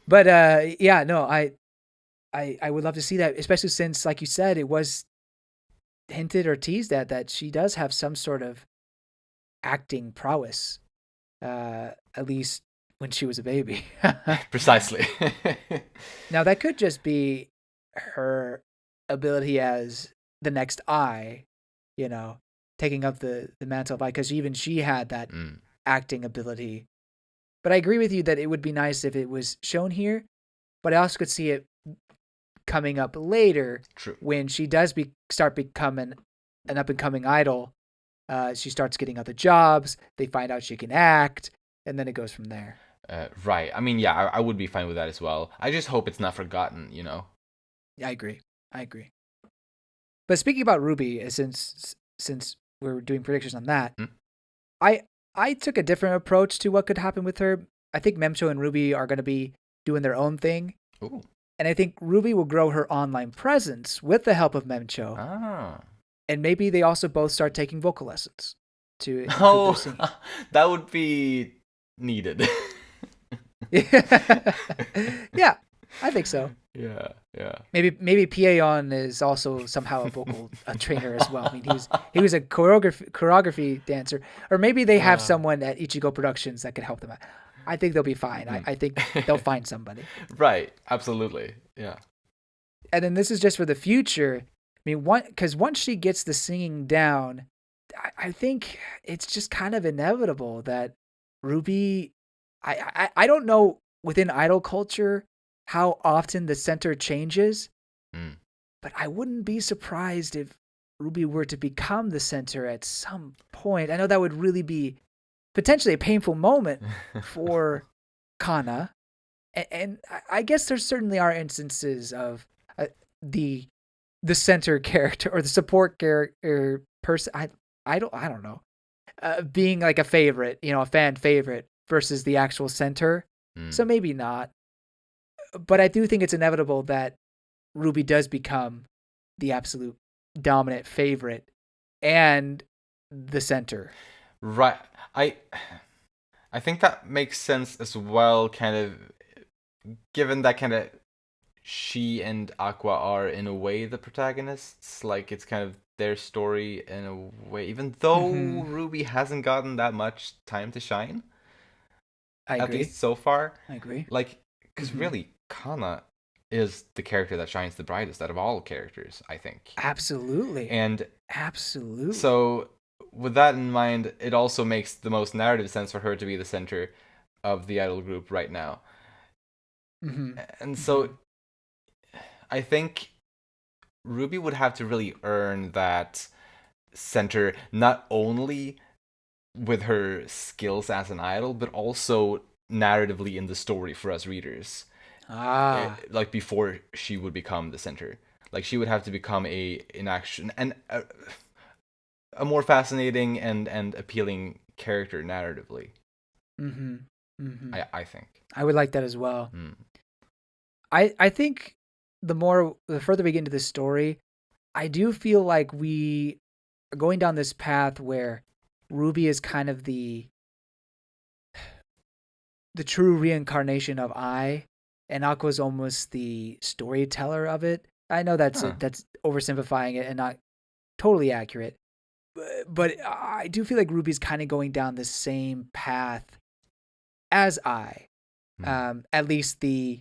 Speaker 2: But yeah, no, I would love to see that, especially since, like you said, it was hinted or teased at that she does have some sort of acting prowess, at least when she was a baby.
Speaker 1: Precisely.
Speaker 2: Now that could just be her ability as the next eye, taking up the mantle of eye, because even she had that
Speaker 1: Mm,
Speaker 2: acting ability. But I agree with you that it would be nice if it was shown here, but I also could see it coming up later
Speaker 1: true.
Speaker 2: when she does start becoming an up and coming idol. She starts getting other jobs. They find out she can act. and then it goes from there.
Speaker 1: Right. I mean, yeah, I would be fine with that as well. I just hope it's not forgotten, you know?
Speaker 2: Yeah, I agree. But speaking about Ruby, since we're doing predictions on that, I took a different approach to what could happen with her. I think Mem-cho and Ruby are going to be doing their own thing.
Speaker 1: Ooh.
Speaker 2: And I think Ruby will grow her online presence with the help of Mem-cho.
Speaker 1: Ah.
Speaker 2: And maybe they also both start taking vocal lessons to improve their singing.
Speaker 1: That would be needed.
Speaker 2: Yeah, I think so.
Speaker 1: Yeah.
Speaker 2: Maybe Pieon is also somehow a vocal trainer as well. I mean, he was a choreography dancer, or maybe they have someone at Ichigo Productions that could help them out. I think they'll be fine. I think they'll find somebody.
Speaker 1: Right. Absolutely. Yeah.
Speaker 2: And then this is just for the future. I mean, because once she gets the singing down, I think it's just kind of inevitable that Ruby. I don't know within idol culture how often the center changes, but I wouldn't be surprised if Ruby were to become the center at some point. I know that would really be potentially a painful moment for Kana, and I guess there certainly are instances of the center character or the support character person. I don't know, being like a favorite, a fan favorite versus the actual center. So maybe not. But I do think it's inevitable that Ruby does become the absolute dominant favorite and the center.
Speaker 1: Right. I think that makes sense as well, kind of, given that kind of she and Aqua are in a way the protagonists. Like, it's kind of their story in a way, even though Ruby hasn't gotten that much time to shine.
Speaker 2: I agree.
Speaker 1: At least so far.
Speaker 2: I agree.
Speaker 1: Like, because really, Kana is the character that shines the brightest out of all characters, I think.
Speaker 2: Absolutely.
Speaker 1: And
Speaker 2: absolutely.
Speaker 1: So, with that in mind, it also makes the most narrative sense for her to be the center of the idol group right now. And so, I think Ruby would have to really earn that center, not only with her skills as an idol, but also narratively in the story for us readers. Like, before she would become the center. Like, she would have to become an action and a more fascinating and appealing character narratively. I think.
Speaker 2: I would like that as well. I think the further we get into this story, I do feel like we are going down this path where Ruby is kind of the true reincarnation of I, and Aqua's almost the storyteller of it. I know that's oversimplifying it and not totally accurate, but I do feel like Ruby's kind of going down the same path as I. At least the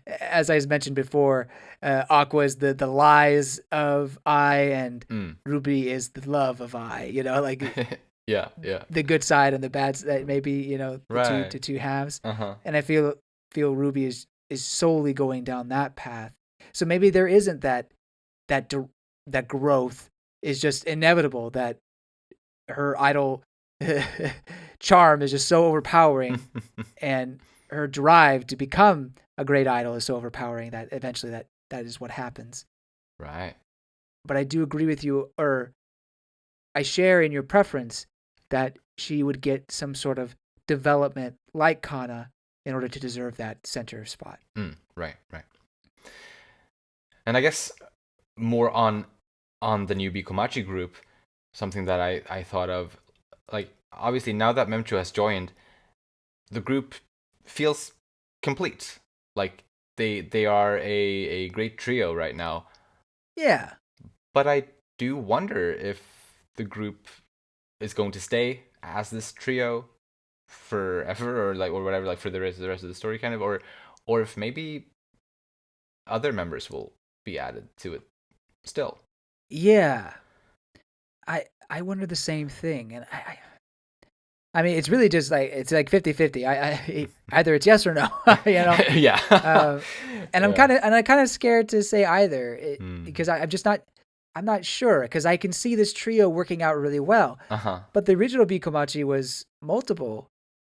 Speaker 2: as I mentioned before, Aqua is the lies of I, and Ruby is the love of I. Like
Speaker 1: yeah,
Speaker 2: the good side and the bad side, maybe the two halves. And I feel Ruby is solely going down that path. So maybe there isn't that growth is just inevitable, that her idol charm is just so overpowering and her drive to become a great idol is so overpowering that eventually that is what happens.
Speaker 1: Right.
Speaker 2: But I do agree with you, or I share in your preference that she would get some sort of development like Kana in order to deserve that center spot.
Speaker 1: Right. And I guess more on the newbie Komachi group, something that I thought of, like, obviously now that Mem-cho has joined, the group feels complete. Like, they are a great trio right now.
Speaker 2: Yeah.
Speaker 1: But I do wonder if the group is going to stay as this trio forever, or whatever, like for the rest of the story, kind of, or if maybe other members will be added to it still.
Speaker 2: Yeah. I wonder the same thing, and I mean, it's really just like, it's like 50-50. I either it's yes or no,
Speaker 1: Yeah.
Speaker 2: And I'm kind of scared to say either, because I'm just not. I'm not sure because I can see this trio working out really well. But the original Bikomachi was multiple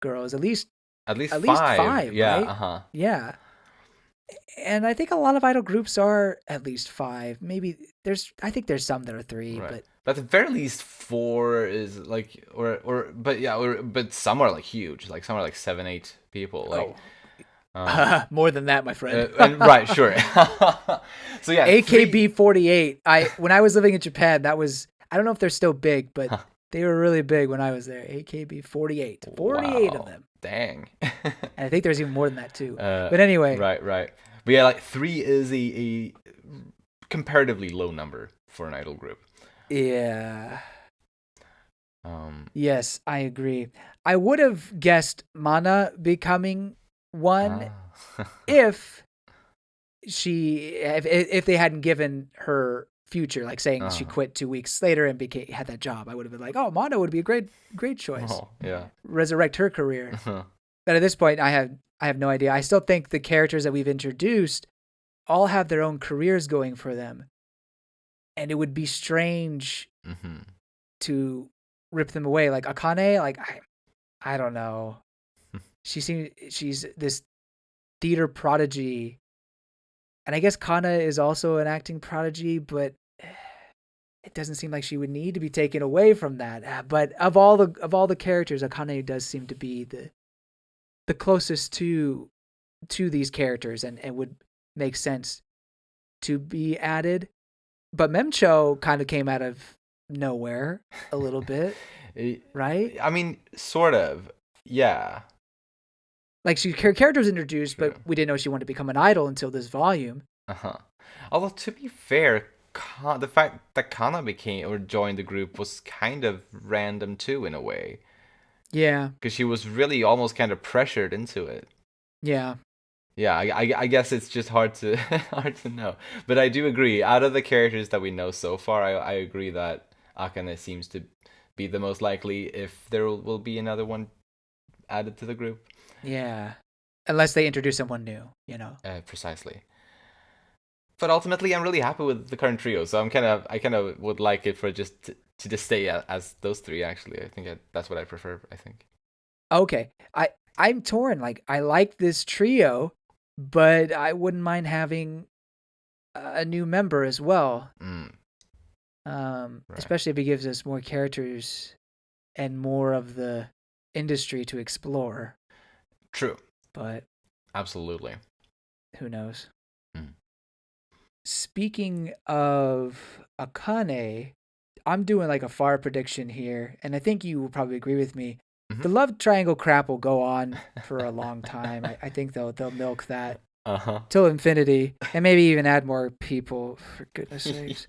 Speaker 2: girls, at least five,
Speaker 1: Yeah.
Speaker 2: right? Yeah. And I think a lot of idol groups are at least five. Maybe I think there's some that are three,
Speaker 1: Right.
Speaker 2: but
Speaker 1: But at the very least 4 is like but some are like huge. Like some are like 7, 8 people. Like
Speaker 2: more than that, my friend.
Speaker 1: and, right, sure. So yeah,
Speaker 2: AKB48. When I was living in Japan, that was, I don't know if they're still big, but they were really big when I was there. AKB48. 48 of them.
Speaker 1: Dang.
Speaker 2: And I think there's even more than that too. But anyway.
Speaker 1: Right. But yeah, like 3 is a comparatively low number for an idol group.
Speaker 2: Yeah. Yes, I agree. I would have guessed Mana becoming one if they hadn't given her future, like saying she quit 2 weeks later and had that job. I would have been like, oh, Mana would be a great choice.
Speaker 1: Oh, yeah.
Speaker 2: Resurrect her career. But at this point, I have no idea. I still think the characters that we've introduced all have their own careers going for them. And it would be strange to rip them away. Like Akane, like I don't know. She's this theater prodigy. And I guess Kana is also an acting prodigy, but it doesn't seem like she would need to be taken away from that. But of all the characters, Akane does seem to be the closest to these characters and would make sense to be added. But Mem-cho kind of came out of nowhere a little bit, right?
Speaker 1: I mean, sort of, yeah.
Speaker 2: Like her character was introduced, but we didn't know she wanted to become an idol until this volume.
Speaker 1: Although to be fair, the fact that Kana became or joined the group was kind of random too, in a way.
Speaker 2: Yeah,
Speaker 1: because she was really almost kind of pressured into it.
Speaker 2: Yeah.
Speaker 1: Yeah, I guess it's just hard to know. But I do agree. Out of the characters that we know so far, I agree that Akane seems to be the most likely if there will be another one added to the group.
Speaker 2: Yeah. Unless they introduce someone new,
Speaker 1: Precisely. But ultimately, I'm really happy with the current trio. So I kind of would like it for just to just stay as those three. Actually, I think that's what I prefer. I think.
Speaker 2: Okay, I'm torn. Like I like this trio, but I wouldn't mind having a new member as well.
Speaker 1: Right.
Speaker 2: Especially if it gives us more characters and more of the industry to explore.
Speaker 1: True.
Speaker 2: But
Speaker 1: absolutely.
Speaker 2: Who knows? Speaking of Akane, I'm doing like a far prediction here, and I think you will probably agree with me. The love triangle crap will go on for a long time. I think they'll milk that till infinity, and maybe even add more people. For goodness sakes!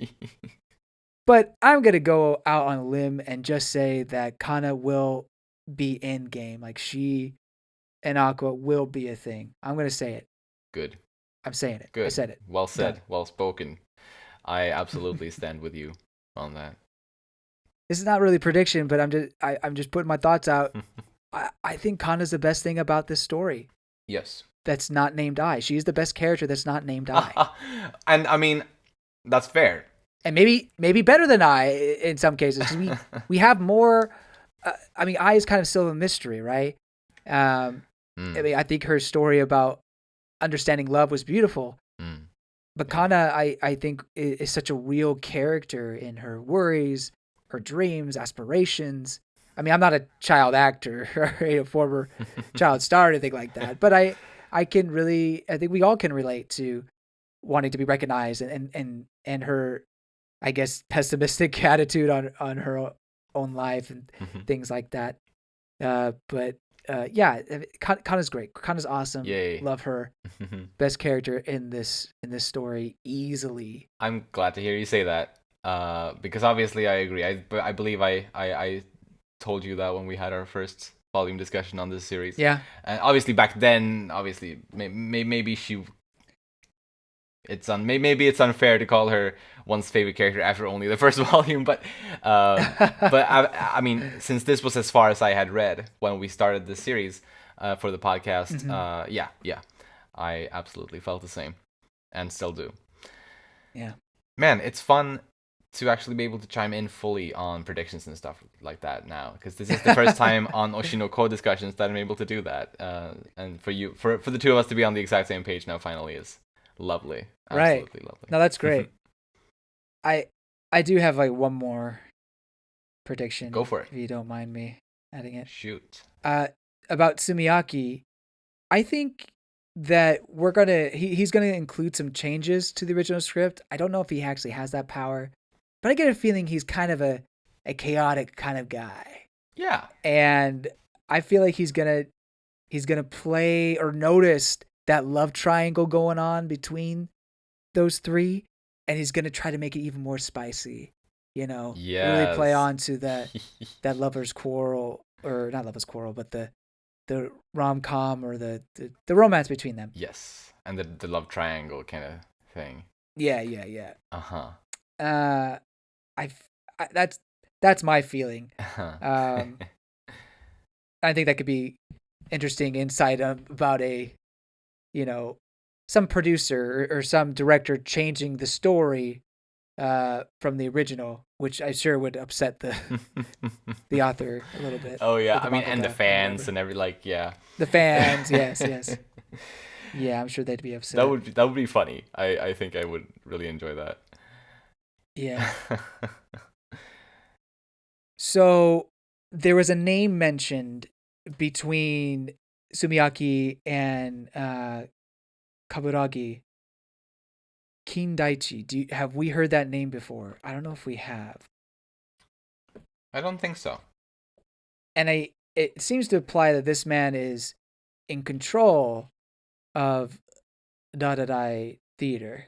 Speaker 2: But I'm gonna go out on a limb and just say that Kana will be in game. Like she and Aqua will be a thing. I'm gonna say it.
Speaker 1: Good.
Speaker 2: I'm saying it.
Speaker 1: Good.
Speaker 2: I said it.
Speaker 1: Well said. Done. Well spoken. I absolutely stand with you on that.
Speaker 2: This is not really a prediction, but I'm just putting my thoughts out. I think Kana's the best thing about this story.
Speaker 1: Yes.
Speaker 2: That's not named I. She's the best character that's not named I.
Speaker 1: And I mean, that's fair.
Speaker 2: And maybe better than I in some cases. We have more. I mean, I is kind of still a mystery, right? I mean, I think her story about understanding love was beautiful. But Kana, I think, is such a real character in her worries, her dreams, aspirations. I mean, I'm not a child actor or a former child star or anything like that, but I think we all can relate to wanting to be recognized and her, I guess, pessimistic attitude on her own life and things like that. But yeah, Kana's great. Kana's awesome.
Speaker 1: Yay.
Speaker 2: Love her. Best character in this story easily.
Speaker 1: I'm glad to hear you say that. Because obviously I agree. I believe I told you that when we had our first volume discussion on this series.
Speaker 2: Yeah.
Speaker 1: And obviously back then, maybe maybe it's unfair to call her one's favorite character after only the first volume, but I mean, since this was as far as I had read when we started this series for the podcast, yeah, I absolutely felt the same and still do.
Speaker 2: Yeah.
Speaker 1: Man, it's fun to actually be able to chime in fully on predictions and stuff like that now, because this is the first time on Oshino Code discussions that I'm able to do that. And for the two of us to be on the exact same page now finally is lovely. Absolutely
Speaker 2: right.
Speaker 1: lovely.
Speaker 2: No, that's great. I do have like one more prediction.
Speaker 1: Go for it.
Speaker 2: If you don't mind me adding it.
Speaker 1: Shoot.
Speaker 2: About Sumiaki, I think that he's gonna include some changes to the original script. I don't know if he actually has that power, but I get a feeling he's kind of a chaotic kind of guy.
Speaker 1: Yeah.
Speaker 2: And I feel like he's gonna play or notice that love triangle going on between those three, and he's gonna try to make it even more spicy. Really play on to that lovers quarrel, or not lovers quarrel, but the rom-com or the romance between them.
Speaker 1: Yes, and the love triangle kind of thing.
Speaker 2: Yeah.
Speaker 1: Uh-huh.
Speaker 2: That's my feeling. I think that could be interesting insight about some producer or some director changing the story from the original, which I sure would upset the author a little bit.
Speaker 1: Oh yeah, I mean, and the fans and yeah.
Speaker 2: The fans, yes. Yeah, I'm sure they'd be upset.
Speaker 1: That would be funny. I think I would really enjoy that.
Speaker 2: Yeah. So there was a name mentioned between Sumiaki and Kaburagi. Kindaichi. Have we heard that name before? I don't know if we have.
Speaker 1: I don't think so.
Speaker 2: And it seems to imply that this man is in control of Dadadai Theater.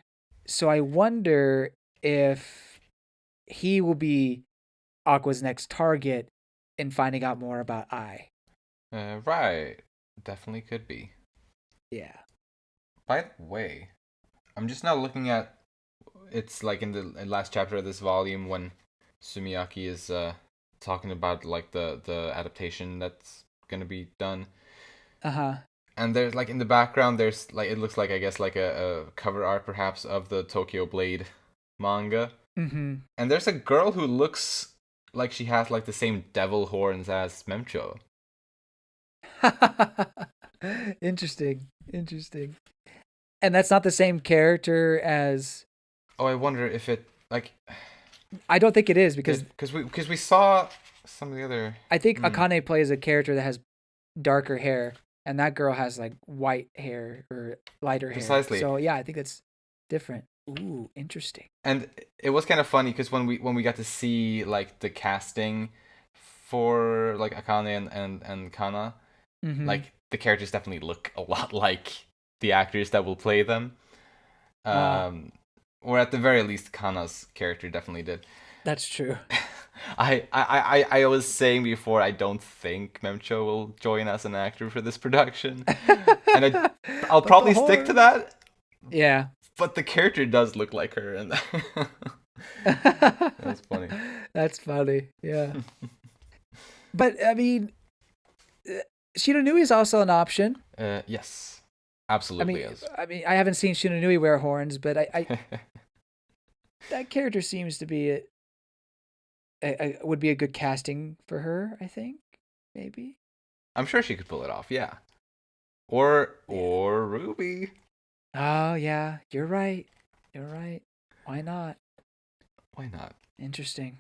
Speaker 2: So I wonder if he will be Aqua's next target in finding out more about I.
Speaker 1: Right. Definitely could be.
Speaker 2: Yeah.
Speaker 1: By the way, I'm just now looking at, it's like in the last chapter of this volume when Sumiaki is talking about like the adaptation that's gonna be done. And there's like in the background there's like, it looks like, I guess, like a cover art perhaps of the Tokyo Blade manga.
Speaker 2: Mm-hmm.
Speaker 1: And there's a girl who looks like she has like the same devil horns as Mem-cho.
Speaker 2: Interesting. And that's not the same character as.
Speaker 1: Oh, I wonder if it like.
Speaker 2: I don't think it is because
Speaker 1: we saw some of the other.
Speaker 2: I think Akane plays a character that has darker hair, and that girl has like white hair or lighter hair.
Speaker 1: Precisely.
Speaker 2: So yeah, I think it's different. Ooh, interesting.
Speaker 1: And it was kind of funny because when we got to see like the casting for like Akane and Kana, like the characters definitely look a lot like the actors that will play them. Or at the very least, Kana's character definitely did.
Speaker 2: That's true.
Speaker 1: I was saying before, I don't think Mem-cho will join as an actor for this production, and I'll probably stick to that.
Speaker 2: Yeah.
Speaker 1: But the character does look like her, and that's funny.
Speaker 2: That's funny, yeah. But I mean, Shinonui is also an option.
Speaker 1: Yes, absolutely is.
Speaker 2: I mean, I haven't seen Shinonui wear horns, but I that character seems to be would be a good casting for her. I think maybe.
Speaker 1: I'm sure she could pull it off. Yeah. Or Ruby.
Speaker 2: Oh yeah, you're right. Why not? Interesting.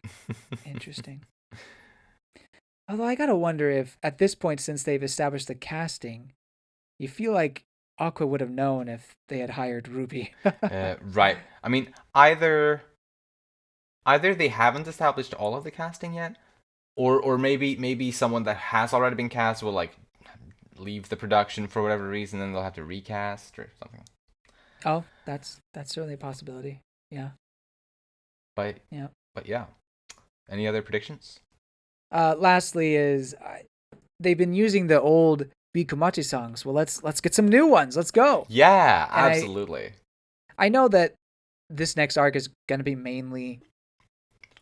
Speaker 2: Although I gotta wonder if, at this point, since they've established the casting, you feel like Aqua would have known if they had hired Ruby.
Speaker 1: Right. I mean, either they haven't established all of the casting yet, or maybe someone that has already been cast will like leave the production for whatever reason, and they'll have to recast or something.
Speaker 2: Oh, that's certainly a possibility. Yeah.
Speaker 1: But yeah. Any other predictions?
Speaker 2: Lastly, is they've been using the old Bikumachi songs. Well, let's get some new ones. Let's go.
Speaker 1: Yeah, absolutely.
Speaker 2: I know that this next arc is gonna be mainly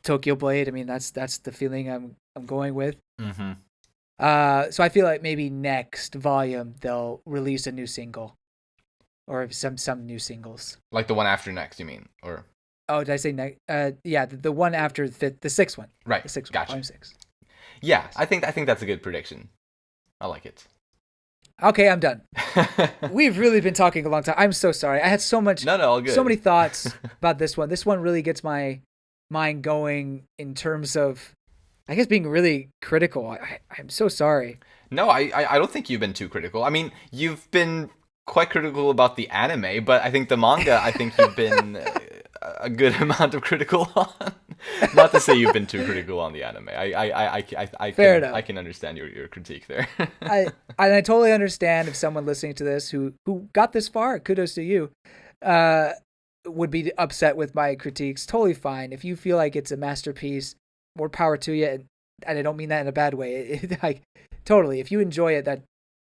Speaker 2: Tokyo Blade. I mean, that's the feeling I'm going with.
Speaker 1: Mm-hmm.
Speaker 2: So I feel like maybe next volume they'll release a new single. Or some new singles.
Speaker 1: Like the one after next, you mean? Or
Speaker 2: Oh, did I say yeah, the one after the sixth one.
Speaker 1: Right.
Speaker 2: The sixth one,
Speaker 1: Gotcha.
Speaker 2: volume 6.
Speaker 1: Yeah,
Speaker 2: Yes.
Speaker 1: I think that's a good prediction. I like it.
Speaker 2: Okay, I'm done. We've really been talking a long time. I'm so sorry. I had so
Speaker 1: No, all good.
Speaker 2: so many thoughts about this one. This one really gets my mind going in terms of, I guess, being really critical. I'm so sorry.
Speaker 1: No, I don't think you've been too critical. I mean, you've been quite critical about the anime, but I think the manga, I think you've been a good amount of critical on. Not to say you've been too critical on the anime.
Speaker 2: Fair enough.
Speaker 1: I can understand your critique there.
Speaker 2: I totally understand if someone listening to this who got this far, kudos to you, would be upset with my critiques. Totally fine. If you feel like it's a masterpiece, more power to you. And I don't mean that in a bad way. Like, totally. If you enjoy it,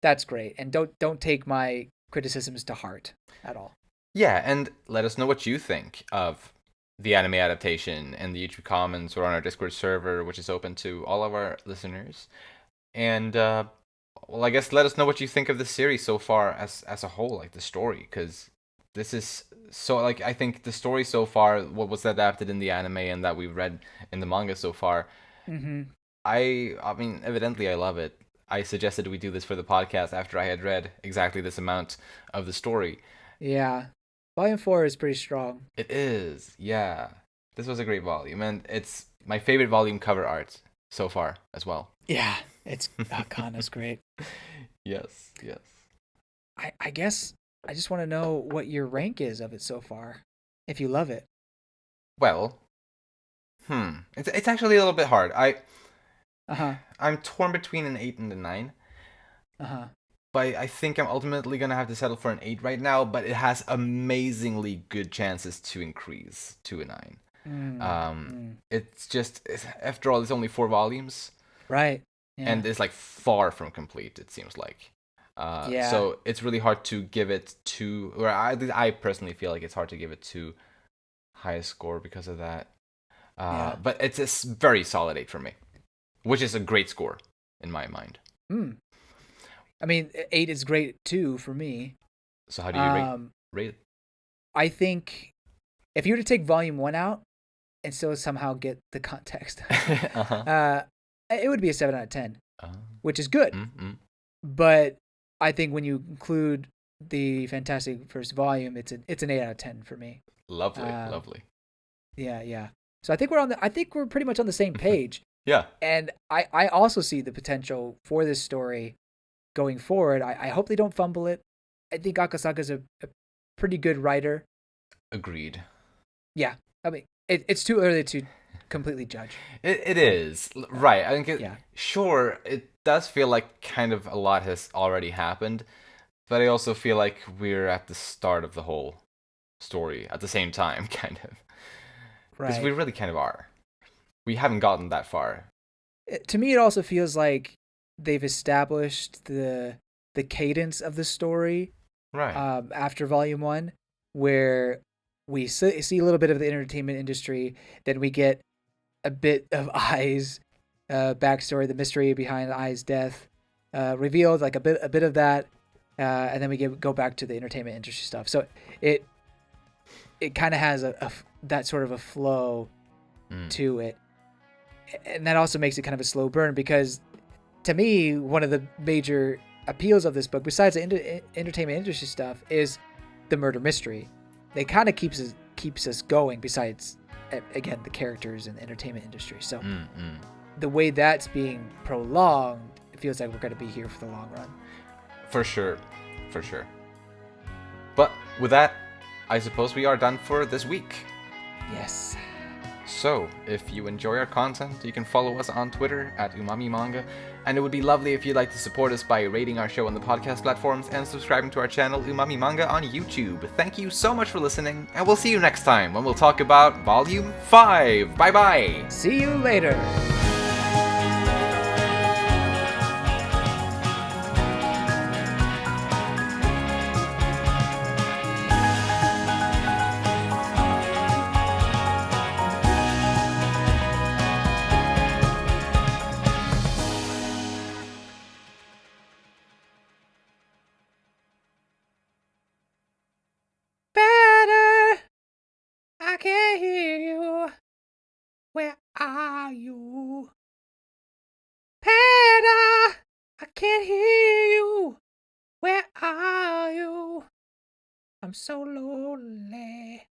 Speaker 2: that's great. And don't take my criticisms to heart at all.
Speaker 1: Yeah, and let us know what you think of the anime adaptation in the YouTube comments or on our Discord server, which is open to all of our listeners. And well, I guess let us know what you think of the series so far as a whole, like the story, because this is so like I think the story so far, what was adapted in the anime and that we've read in the manga so far,
Speaker 2: Mm-hmm.
Speaker 1: I mean, evidently I love it. I suggested we do this for the podcast after I had read exactly this amount of the story.
Speaker 2: Yeah. Volume 4 is pretty strong.
Speaker 1: It is, yeah. This was a great volume, and it's my favorite volume cover art so far as well.
Speaker 2: Yeah, it's Kana's great.
Speaker 1: Yes.
Speaker 2: I guess I just want to know what your rank is of it so far, if you love it.
Speaker 1: Well, it's actually a little bit hard.
Speaker 2: Uh-huh.
Speaker 1: I'm torn between an 8 and a 9.
Speaker 2: Uh-huh.
Speaker 1: But I think I'm ultimately gonna have to settle for an 8 right now. But it has amazingly good chances to increase to a 9. It's just after all, it's only 4 volumes,
Speaker 2: Right. Yeah.
Speaker 1: and it's like far from complete. It seems like.
Speaker 2: Yeah.
Speaker 1: So it's really hard to give it too, or I personally feel like it's hard to give it too high a score because of that.
Speaker 2: Yeah.
Speaker 1: But it's a very solid 8 for me, which is a great score in my mind.
Speaker 2: I mean, 8 is great too for me.
Speaker 1: So how do you rate it?
Speaker 2: I think if you were to take volume 1 out and still somehow get the context, it would be a 7 out of 10, which is good. But I think when you include the fantastic first volume, it's an 8 out of 10 for me.
Speaker 1: Lovely.
Speaker 2: Yeah. So I think we're pretty much on the same page.
Speaker 1: Yeah.
Speaker 2: And I also see the potential for this story going forward. I hope they don't fumble it. I think Akasaka's a pretty good writer.
Speaker 1: Agreed.
Speaker 2: Yeah. I mean, it's too early to completely judge.
Speaker 1: It is. Right. I think sure, it does feel like kind of a lot has already happened, but I also feel like we're at the start of the whole story at the same time, kind of.
Speaker 2: Right.
Speaker 1: Because we really kind of are. We haven't gotten that far.
Speaker 2: To me, it also feels like they've established the cadence of the story,
Speaker 1: right?
Speaker 2: After volume 1, where we see a little bit of the entertainment industry, then we get a bit of Ai's backstory, the mystery behind Ai's death, revealed, like a bit of that, and then we go back to the entertainment industry stuff. So it kind of has that sort of a flow to it, and that also makes it kind of a slow burn, because to me, one of the major appeals of this book, besides the entertainment industry stuff, is the murder mystery. It kind of keeps us going, besides, again, the characters in the entertainment industry. So the way that's being prolonged, it feels like we're going to be here for the long run.
Speaker 1: For sure. But with that, I suppose we are done for this week.
Speaker 2: Yes.
Speaker 1: So, if you enjoy our content, you can follow us on Twitter at Umami Manga, and it would be lovely if you'd like to support us by rating our show on the podcast platforms and subscribing to our channel Umami Manga on YouTube. Thank you so much for listening, and we'll see you next time when we'll talk about Volume 5. Bye-bye!
Speaker 2: See you later! Better! I can't hear are you? Peter, I can't hear you. Where are you? I'm so lonely.